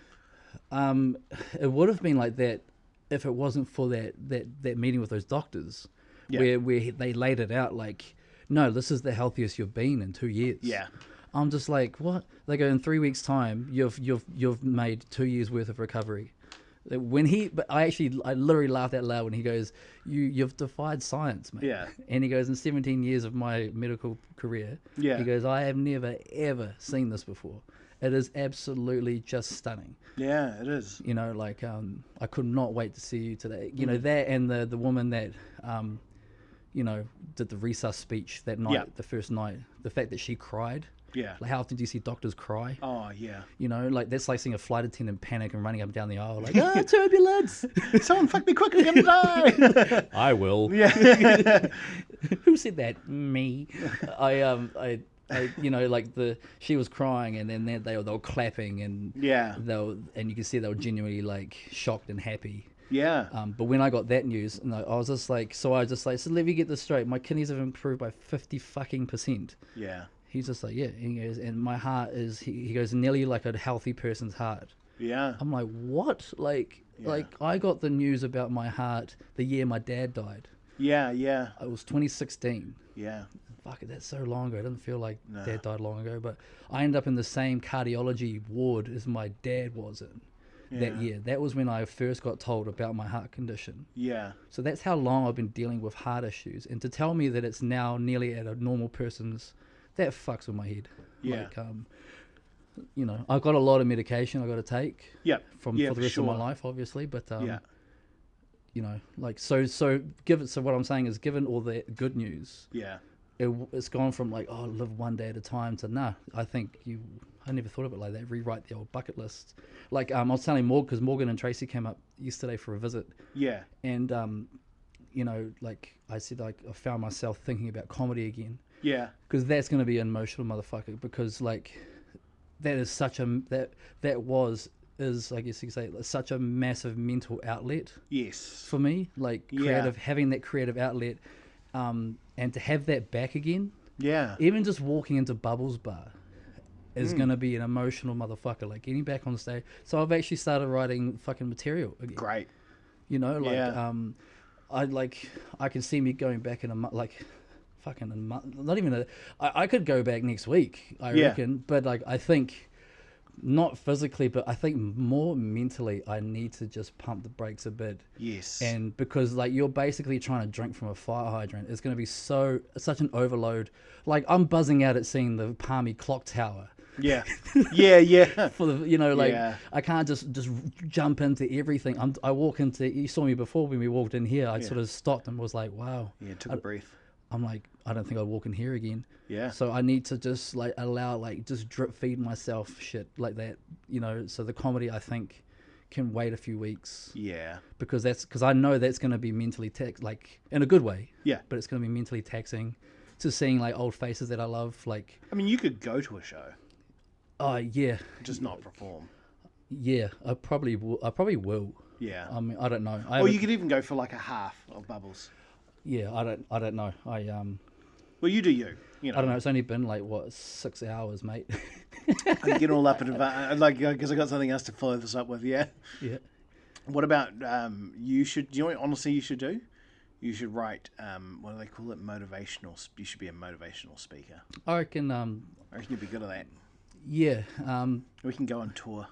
It would have been like that if it wasn't for that meeting with those doctors, Yeah. where they laid it out like, no, this is the healthiest you've been in 2 years. Yeah. I'm just like, what? They go, in 3 weeks' time, you've made 2 years worth of recovery. But I literally laughed out loud when he goes, you've defied science, mate. Yeah. And he goes, in 17 years of my medical career, Yeah. he goes, I have never ever seen this before. It is absolutely just stunning. Yeah, it is. You know, like I could not wait to see you today. You know, that and the woman that you know, did the resus speech that night, Yeah. the first night. The fact that she cried. Yeah. Like, how often do you see doctors cry? Oh, yeah. You know, like that's like seeing a flight attendant panic and running up and down the aisle, like, turbulence! Someone fuck me quick, I'm gonna die. I will. Yeah. Who said that? Me. I you know, like she was crying, and then they were clapping, and Yeah. and you can see they were genuinely like shocked and happy. Yeah. But when I got that news, and I was just like, so let me get this straight. My kidneys have improved by 50%. Yeah. He's just like, yeah. And he goes, and my heart is, he goes, nearly like a healthy person's heart. Yeah. I'm like, what? Like I got the news about my heart the year my dad died. Yeah. Yeah. It was 2016. Yeah. Fuck it, that's so long ago. It doesn't feel like No. dad died long ago, but I ended up in the same cardiology ward as my dad was in that Yeah. year. That was when I first got told about my heart condition. Yeah. So that's how long I've been dealing with heart issues. And to tell me that it's now nearly at a normal person's, that fucks with my head. Yeah. Like, you know, I've got a lot of medication I've got to take Yeah. for Yeah, the for rest of my sure. life, obviously. But, Yeah. you know, like, so what I'm saying is, given all the good news, Yeah. it's gone from like, oh, live one day at a time to, nah, I never thought of it like that. Rewrite the old bucket list. Like, I was telling Morgan, because Morgan and Tracy came up yesterday for a visit. Yeah. And, you know, like I said, like I found myself thinking about comedy again, Yeah. because that's going to be an emotional motherfucker, because like that is such a, is, I guess you could say, such a massive mental outlet Yes. for me, like Yeah. having that creative outlet, and to have that back again, Yeah. even just walking into Bubbles Bar is going to be an emotional motherfucker, like getting back on stage. So I've actually started writing fucking material again. Great. You know, like, Yeah. I can see me going back in a month, like, fucking a month, not even I could go back next week, I Yeah. reckon, but like, I think, not physically, but I think more mentally, I need to just pump the brakes a bit. Yes. And because like you're basically trying to drink from a fire hydrant, it's going to be such an overload. Like I'm buzzing out at seeing the Palmy clock tower. Yeah. Yeah. Yeah. For the, you know, like Yeah. I can't just jump into everything. I walk into, you saw me before when we walked in here, I sort of stopped and was like, wow. Yeah. Took a breath. I'm like, I don't think I'd walk in here again. Yeah. So I need to just like allow, like just drip feed myself shit like that, you know. So the comedy, I think, can wait a few weeks, Yeah. because I know that's going to be mentally like in a good way. Yeah. But it's going to be mentally taxing to seeing like old faces that I love. Like, I mean, you could go to a show, oh yeah, just not perform. yeah. I probably will. Yeah. I mean, I don't know. Or you could even go for like a half of Bubbles. Yeah, I don't know. Well, you do you. You know. I don't know. It's only been like what 6 hours, mate. I get all up in advance, like, because I got something else to follow this up with. Yeah. Yeah. What about you? Do you know what honestly you should do? You should write, what do they call it? You should be a motivational speaker. I reckon. I reckon you'd be good at that. Yeah. We can go on tour.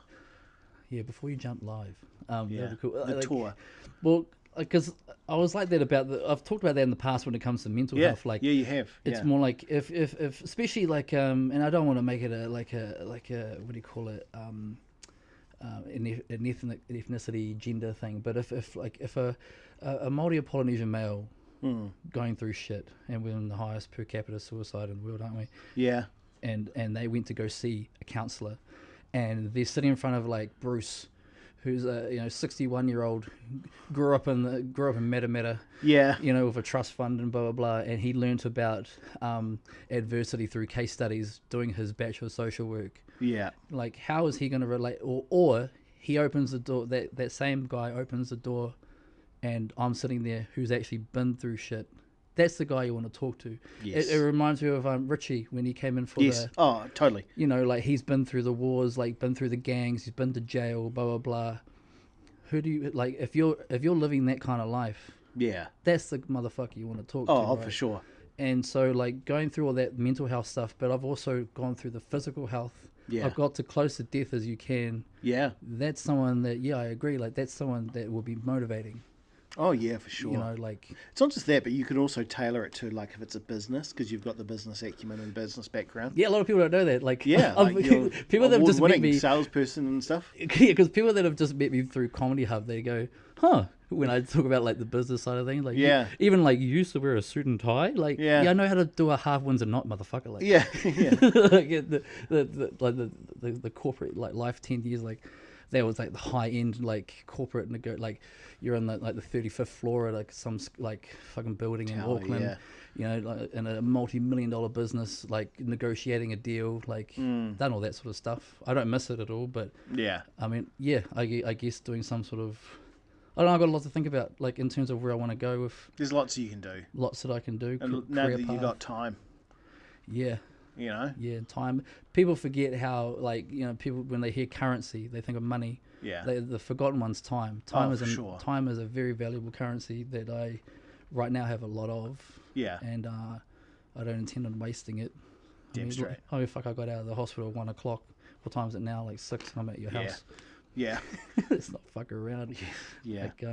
Yeah. Before you jump live. Yeah. That'd be cool. The tour. Well, because I was like that I've talked about that in the past when it comes to mental health. Like, yeah, you have. It's more like if especially like and I don't want to make it a what do you call it an ethnicity gender thing, but if a Māori or Polynesian male going through shit, and we're in the highest per capita suicide in the world, aren't we? Yeah. And they went to go see a counsellor, and they're sitting in front of like Bruce, who's a 61-year-old, grew up in Metameta, Yeah. With a trust fund and blah blah blah, and he learnt about adversity through case studies doing his Bachelor of Social Work. Yeah. Like, how is he going to relate? Or he opens the door. That same guy opens the door, and I'm sitting there, who's actually been through shit. That's the guy you want to talk to. Yes. It reminds me of Richie when he came in for Yes. Oh, totally. like he's been through the wars, like been through the gangs, he's been to jail, blah blah blah. Who do you like if you're living that kind of life? Yeah. That's the motherfucker you want to talk to. Oh, right? for sure. And so like going through all that mental health stuff, but I've also gone through the physical health. Yeah. I've got to close to death as you can. Yeah. That's someone that I agree. Like that's someone that will be motivating. Oh yeah, for sure. Like it's not just that, but you can also tailor it to like if it's a business, because you've got the business acumen and business background. Yeah, a lot of people don't know that. Like yeah, like people that have just met me, salesperson and stuff. Yeah, because people that have just met me through Comedy Hub, they go, huh. When I talk about like the business side of things, like even like you used to wear a suit and tie, like I know how to do a half Windsor knot, motherfucker. Like yeah. Like the corporate like life 10 years, like that was like the high end like corporate like you're on the 35th floor at like some like fucking building in Auckland, like in a multi-million-dollar business, like negotiating a deal, like done all that sort of stuff. I don't miss it at all, but I mean, I guess doing some sort of, I don't know, I've got a lot to think about, like in terms of where I want to go with. There's lots you can do. Lots that I can do. And now that you've got time. Yeah. Yeah, time. People forget how, like, people, when they hear currency, they think of money. Yeah. The forgotten one's time. Time is a very valuable currency that I right now have a lot of. Yeah. And I don't intend on wasting it. Damn straight. I got out of the hospital at 1 o'clock. What time is it now? Like 6, and I'm at your house. Yeah. Let's not fuck around. Yeah. Like,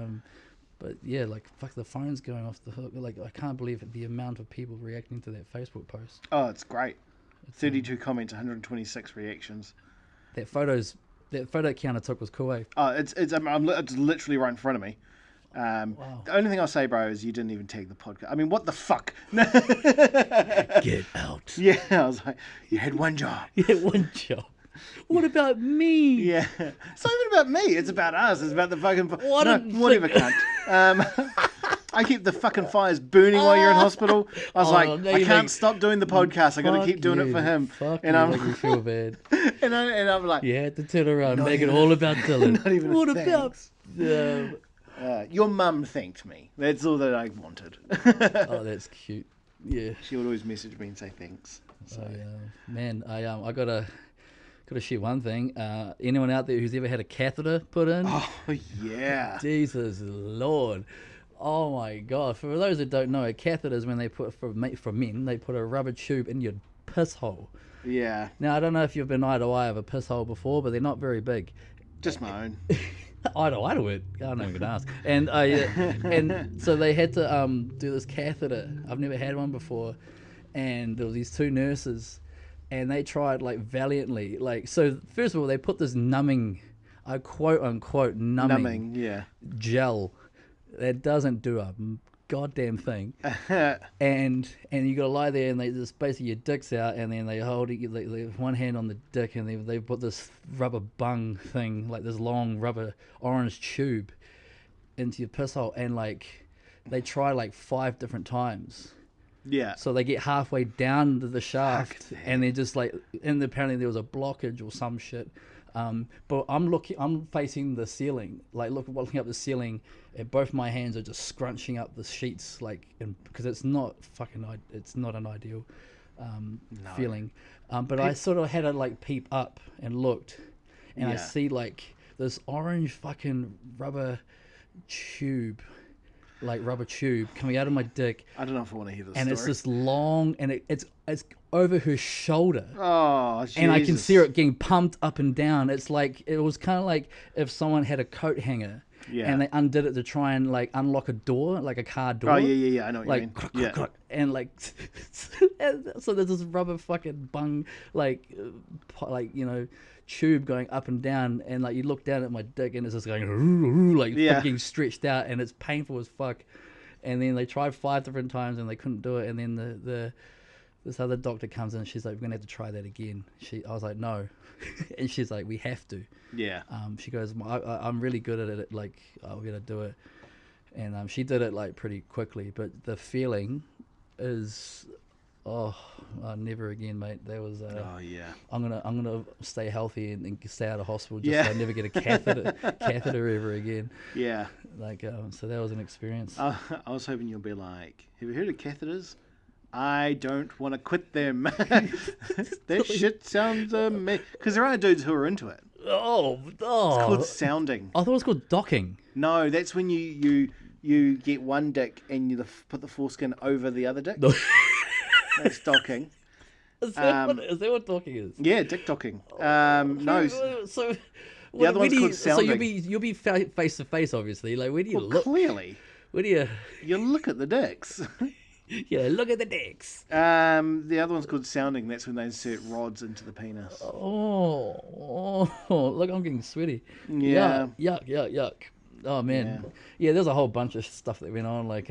but yeah, like fuck, the phone's going off the hook. Like I can't believe the amount of people reacting to that Facebook post. Oh, it's great. 32 comments, 126 reactions. That photo count I took was cool, eh? Oh, it's literally right in front of me. Wow. The only thing I'll say, bro, is you didn't even tag the podcast. I mean, what the fuck? Get out. Yeah, I was like, you had one job. You had one job. What about me? Yeah. It's not even about me. It's about us. It's about the fucking... whatever, cunt. I keep the fucking fires burning while you're in hospital. I was I can't stop doing the podcast. I got to keep doing it for him. And I'm like, you feel bad. and I'm like... You had to turn around, make it all about Dylan. Not even what about... your mum thanked me. That's all that I wanted. Oh, that's cute. Yeah. She would always message me and say thanks. So. Man, I gotta share one thing. Anyone out there who's ever had a catheter put in? Oh yeah. Jesus Lord. Oh my God. For those that don't know, a catheter is when they put for men, they put a rubber tube in your piss hole. Yeah. Now I don't know if you've been eye to eye of a piss hole before, but they're not very big. Just my own. eye to eye to it. I'm not even gonna ask. And and so they had to do this catheter. I've never had one before, and there were these two nurses, and they tried like valiantly. Like, so first of all, they put this numbing, quote unquote numbing gel that doesn't do a goddamn thing. and you gotta lie there, and they just basically your dick's out, and then they hold it, they one hand on the dick, and they put this rubber bung thing, like this long rubber orange tube, into your piss hole, and like they try like 5 different times. Yeah. So they get halfway down to the shaft, and they're just like, and apparently there was a blockage or some shit. But I'm facing the ceiling, like looking up the ceiling, and both my hands are just scrunching up the sheets, like, because it's not an ideal feeling. But I sort of had to like peep up and looked, and I see like this orange fucking rubber tube like rubber tube coming out of my dick, I don't know if I want to hear this and story. it's this long, and it's over her shoulder. Oh, Jesus. And I can see it getting pumped up and down. It's like, it was kind of like if someone had a coat hanger and they undid it to try and like unlock a door, like a car door. Oh, yeah, I know what like, you mean. crook, Yeah. crook, and like, so there's this rubber fucking bung, like, tube going up and down, and like you look down at my dick and it's just going like fucking stretched out, and it's painful as fuck. And then they tried 5 different times and they couldn't do it, and then this other doctor comes in and she's like, we're gonna have to try that again. I was like, no. And she's like, we have to. Yeah. She goes, I'm really good at it, like we're gonna do it. And she did it like pretty quickly, but the feeling is never again, mate. That was Oh yeah. I'm gonna stay healthy and stay out of hospital just so I never get a catheter ever again. Yeah. Like so that was an experience. I was hoping you'll be like, have you heard of catheters? I don't want to quit them. That shit sounds amazing. Because there are dudes who are into it. Oh. It's called sounding. I thought it was called docking. No, that's when you get one dick and you put the foreskin over the other dick. No. That's docking. Is that what docking is? Yeah, dick docking. No. So The other one's called sounding. So you'll be face to face, obviously. Like, where do you look? Clearly. Where do you? You look at the dicks. Yeah, look at the dicks. The other one's called sounding. That's when they insert rods into the penis. Oh, look, I'm getting sweaty. Yeah. Yuck. Oh man, yeah. There's a whole bunch of stuff that went on. Like,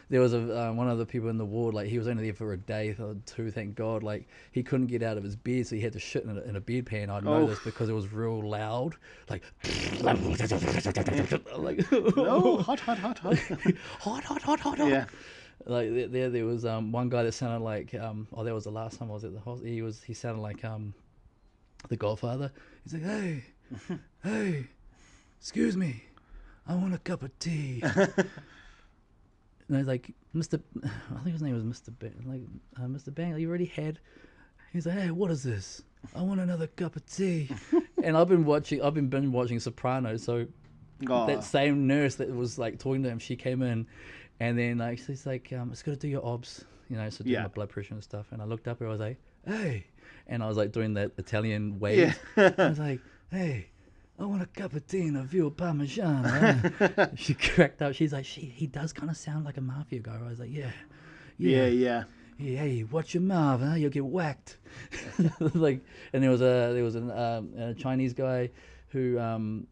there was one of the people in the ward. Like, he was only there for a day or two. Thank God. Like, he couldn't get out of his bed, so he had to shit in a bedpan. I'd noticed because it was real loud. Like, like, No, hot. hot. Yeah. Like there was one guy that sounded like that was the last time I was at the hospital. He sounded like the Godfather. He's like, hey, excuse me, I want a cup of tea. And I was like, Mr. I think his name was Mr. Mr. Bang, you already had. He's like, hey, what is this? I want another cup of tea. And I've been binge watching Sopranos, so that same nurse that was like talking to him, she came in. And then like she's like, it's got to do your obs, so do my blood pressure and stuff. And I looked up and I was like, hey, and I was like doing that Italian wave. Yeah. I was like, hey, I want a cup of tea and a veal parmesan. She cracked up. She's like, he does kind of sound like a mafia guy. I was like, yeah. Hey, watch your mouth, huh? You'll get whacked. Like, and there was a Chinese guy who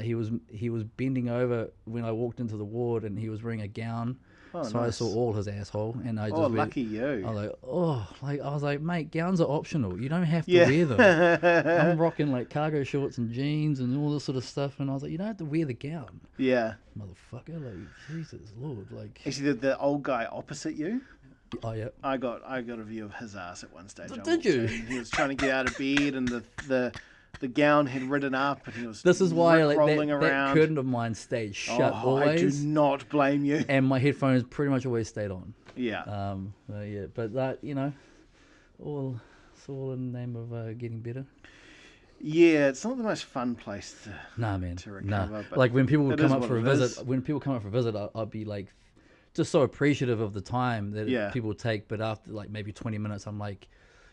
he was bending over when I walked into the ward, and he was wearing a gown. Oh, so nice. I saw all his asshole, and I just lucky you. I was like, mate, gowns are optional. You don't have to wear them. I'm rocking like cargo shorts and jeans and all this sort of stuff, and I was like, you don't have to wear the gown. Yeah. Motherfucker, like, Jesus Lord, like. Actually, the old guy opposite you. Oh yeah. I got a view of his ass at one stage. Did you? He was trying to get out of bed, and the gown had ridden up, and he was. This is why rolling around. That curtain of mine stayed shut always. I do not blame you. And my headphones pretty much always stayed on. Yeah. But that it's all in the name of getting better. Yeah, it's not the most fun place to. Nah, man. To recover. Nah. Like when people come up for a visit, I'd be like, just so appreciative of the time that people take. But after like maybe 20 minutes, I'm like.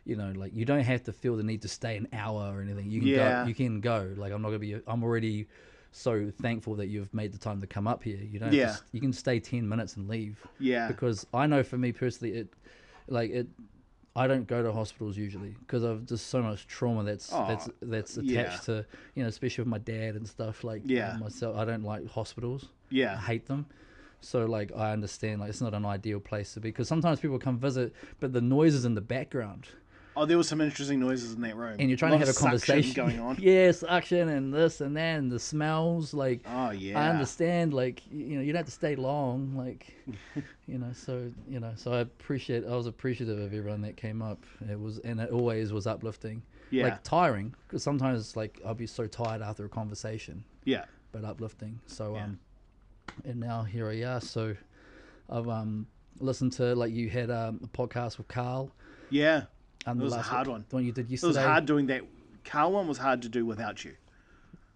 Like you don't have to feel the need to stay an hour or anything. You can go. You can go. Like I'm already so thankful that you've made the time to come up here. You don't. Yeah. You can stay 10 minutes and leave. Yeah. Because I know for me personally, I don't go to hospitals usually because of just so much trauma that's attached to especially with my dad and stuff myself. I don't like hospitals. Yeah. I hate them. So like I understand like it's not an ideal place to be because sometimes people come visit, but the noise is in the background. Oh, there were some interesting noises in that room. And you're trying to have a conversation going on. Yeah, suction and this and that and the smells. Like, oh yeah, I understand. Like, you don't have to stay long. Like, so I was appreciative of everyone that came up. It always was uplifting. Yeah. Like tiring because sometimes like I'll be so tired after a conversation. Yeah. But uplifting. So and now here I are. So I've listened to like you had a podcast with Carl. Yeah. It was a hard one. The one you did yesterday. It was hard doing that. Carl one was hard to do without you.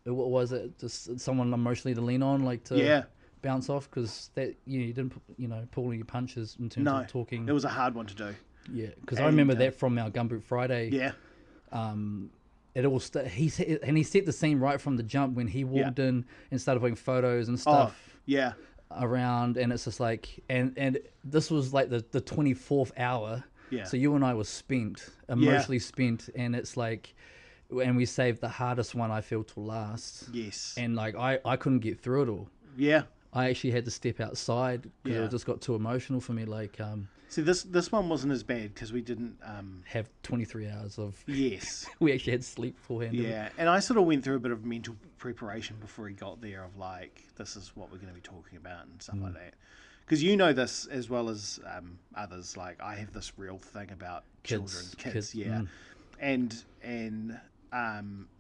What was it? Just someone emotionally to lean on, like to. Yeah. bounce off because that you didn't pull any punches in terms No, of talking. it was a hard one to do. Yeah, because I And, remember that from our Gumboot Friday. Yeah, It all he set the scene right from the jump when he walked in and started putting photos and stuff yeah, around, and it's just like and this was like the 24th hour. Yeah. So you and I was spent, emotionally spent, and it's like, and we saved the hardest one I feel to last. yes, And like I couldn't get through it all. yeah. I actually had to step outside because Yeah. it just got too emotional for me. Like See, this one wasn't as bad because we didn't. have 23 hours of. Yes. We actually had sleep beforehand. Yeah, and I sort of went through a bit of mental preparation before he got there of like, this is what we're going to be talking about and stuff like that. Because you know this as well as others. Like, I have this real thing about kids, yeah. And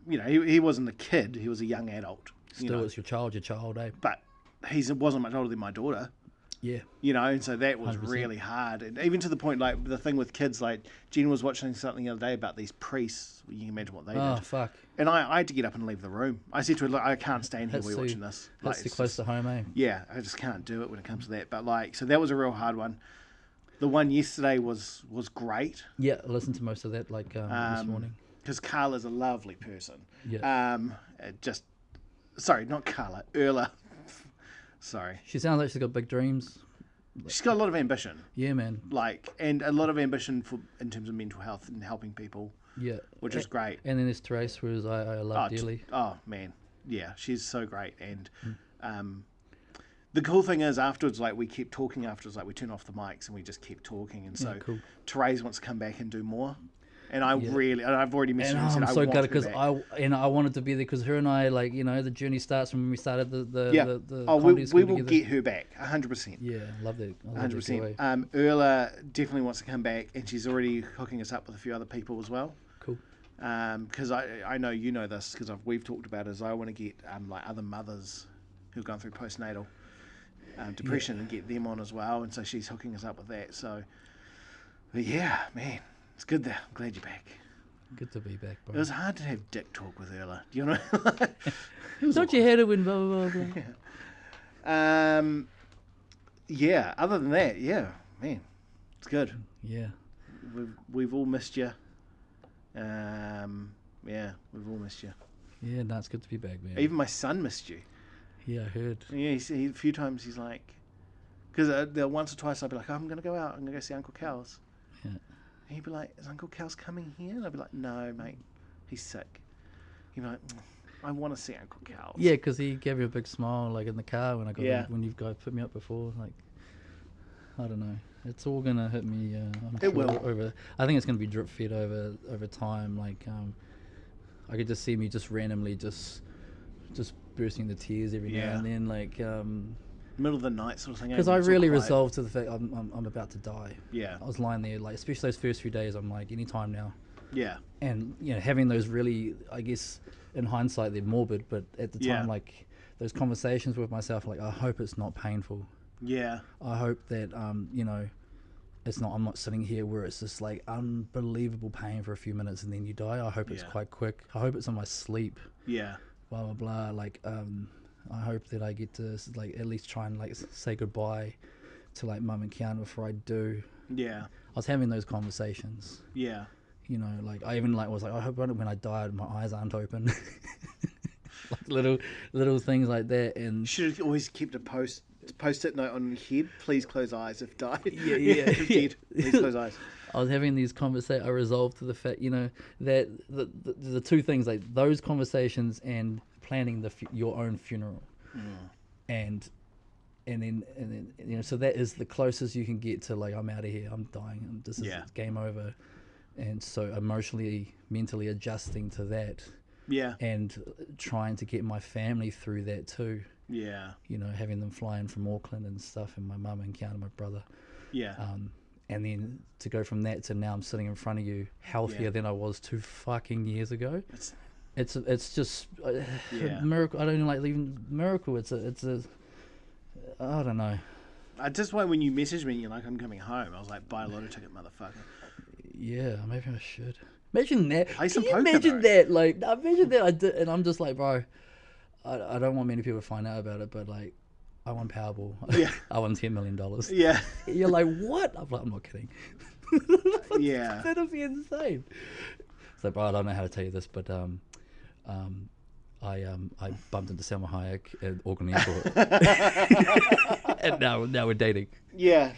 you know, he wasn't a kid, he was a young adult. Still, it's your child, eh? But he wasn't much older than my daughter. Yeah. You know, and so that was 100%. really hard. And even to the point, like, the thing with kids, like, Jen was watching something the other day about these priests. You can imagine what they Oh, did. fuck. And I had to get up and leave the room. I said to her, look, I can't stand here That's while you're too- watching this. Like, That's too it's close just- to home, eh? Yeah, I just can't do it when it comes to that. But, like, so that was a real hard one. The one yesterday was great. Yeah, I listened to most of that, like, this morning. Because Carla's a lovely person. Yeah. Sorry, not Carla, Erla. Sorry. She sounds like she's got big dreams. She's got a lot of ambition. Yeah, man. Like, and a lot of ambition in terms of mental health and helping people, Yeah. which is great. And then there's Therese, who I love dearly. Oh, man. Yeah, she's so great. And the cool thing is afterwards, like, we kept talking afterwards, like, we turned off the mics and we just kept talking. And so cool. Therese wants to come back and do more. And I've already messaged And her and said, I'm I so want gutted her because back. I wanted to be there because her and I, like, you know, the journey starts from when we started the we comedy school will together. get her back, 100%. Yeah, love that. I love that 100%. way. Erla definitely wants to come back, and she's already hooking us up with a few other people as well. Cool. Because I know you know this because we've talked about it, is I want to get like other mothers who've gone through postnatal depression and get them on as well, and so she's hooking us up with that. So, but yeah, man, it's good there. I'm glad you're back. Good to be back, bro. It was hard to have dick talk with Erla. Do you know? Don't you hate it when blah, blah, blah, blah. Yeah. Other than that, yeah, man, it's good. Yeah. We've all missed you. Yeah, we've all missed you. Yeah, no, it's good to be back, man. Even my son missed you. Yeah, I heard. Yeah, a few times he's like, because once or twice I'd be like, oh, I'm gonna go out. I'm gonna go see Uncle Cal's. Yeah. And he'd be like, is Uncle Cal's coming here? And I'd be like, no, mate, he's sick. He'd be like, I want to see Uncle Cal's. Yeah, because he gave me a big smile, like in the car when I got when you guys put me up before. Like, I don't know. It's all gonna hit me. It will. I think it's gonna be drip fed over time. Like, I could just see me just randomly just bursting into tears every now and then. Like, middle of the night sort of thing. because I really resolved to the fact I'm about to die. Yeah. I was lying there, like, especially those first few days. I'm like, any time now. Yeah. And you know, having those really, I guess, in hindsight, they're morbid, but at the time, like, those conversations with myself, like, I hope it's not painful. Yeah. I hope that you know, it's not. I'm not sitting here where it's just like unbelievable pain for a few minutes and then you die. I hope it's quite quick. I hope it's in my sleep. Yeah. Blah blah blah. Like, I hope that I get to, like, at least try and, like, say goodbye to, like, Mum and Kiana before I do. Yeah. I was having those conversations. Yeah. You know, like, I even, like, was like, I hope when I die my eyes aren't open. Like little things like that. And you should have always kept a post-it note on your head. Please close eyes if died. Yeah. If dead, please close eyes. I was having these conversations. I resolved to the fact, you know, that the two things, like those conversations and planning your own funeral, and then you know, so that is the closest you can get to, like, I'm out of here, I'm dying, this is game over, and so emotionally, mentally adjusting to that, and trying to get my family through that too. Yeah. You know, having them fly in from Auckland and stuff, and my mum and Kiana, my brother. Yeah. And then to go from that to now I'm sitting in front of you, healthier than I was 2 fucking years ago. It's just a miracle. I don't even like leaving miracle. It's a I don't know. I just why when you messaged me, you're like, I'm coming home. I was like, buy a lotto ticket, motherfucker. Yeah, maybe I should. Imagine that. Play some Can you poker, imagine bro. that? Like, imagine that I did, and I'm just like, bro, I don't want many people to find out about it, but, like, I won Powerball. Yeah. I won $10 million. Yeah. You're like, what? I'm like, I'm not kidding. Yeah. That'd be insane. So, bro, I don't know how to tell you this, but I bumped into Selma Hayek at Auckland Airport, and now we're dating. Yeah.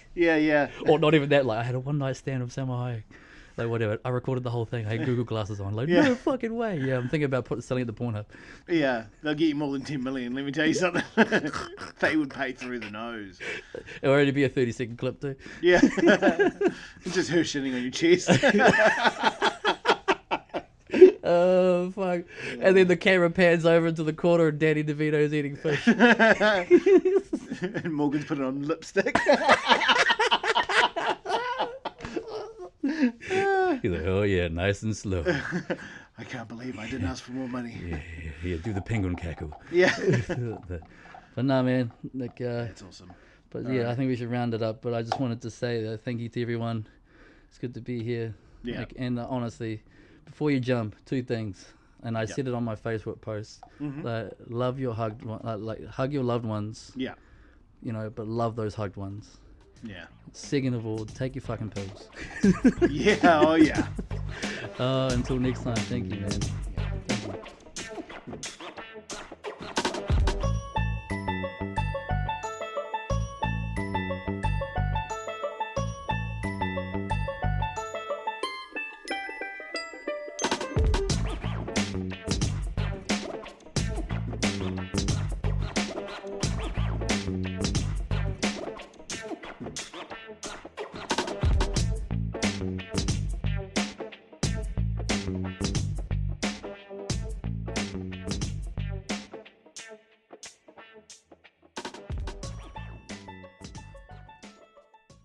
Or not even that. Like, I had a one night stand with Selma Hayek. Like, whatever. I recorded the whole thing. I had Google glasses on. Like, no fucking way. Yeah, I'm thinking about selling it to Pornhub. Yeah, they'll get you more than 10 million. Let me tell you something. They would pay through the nose. It'll only be a 30-second clip too. Yeah. It's just her shitting on your chest. Oh, fuck. And then the camera pans over into the corner and Danny DeVito's eating fish. And Morgan's putting on lipstick. He's like, oh yeah, nice and slow. I can't believe I didn't ask for more money. Yeah, do the penguin cackle. Yeah. But no, man, like, That's awesome. But yeah, I think we should round it up. But I just wanted to say thank you to everyone. It's good to be here. Yeah. Like, and honestly, before you jump, 2 things. And I said it on my Facebook post. Love your hug your loved ones. Yeah. You know, but love those hugged ones. Yeah. Second of all, take your fucking pills. Yeah. Oh yeah. Until next time, thank you, man. Thank you.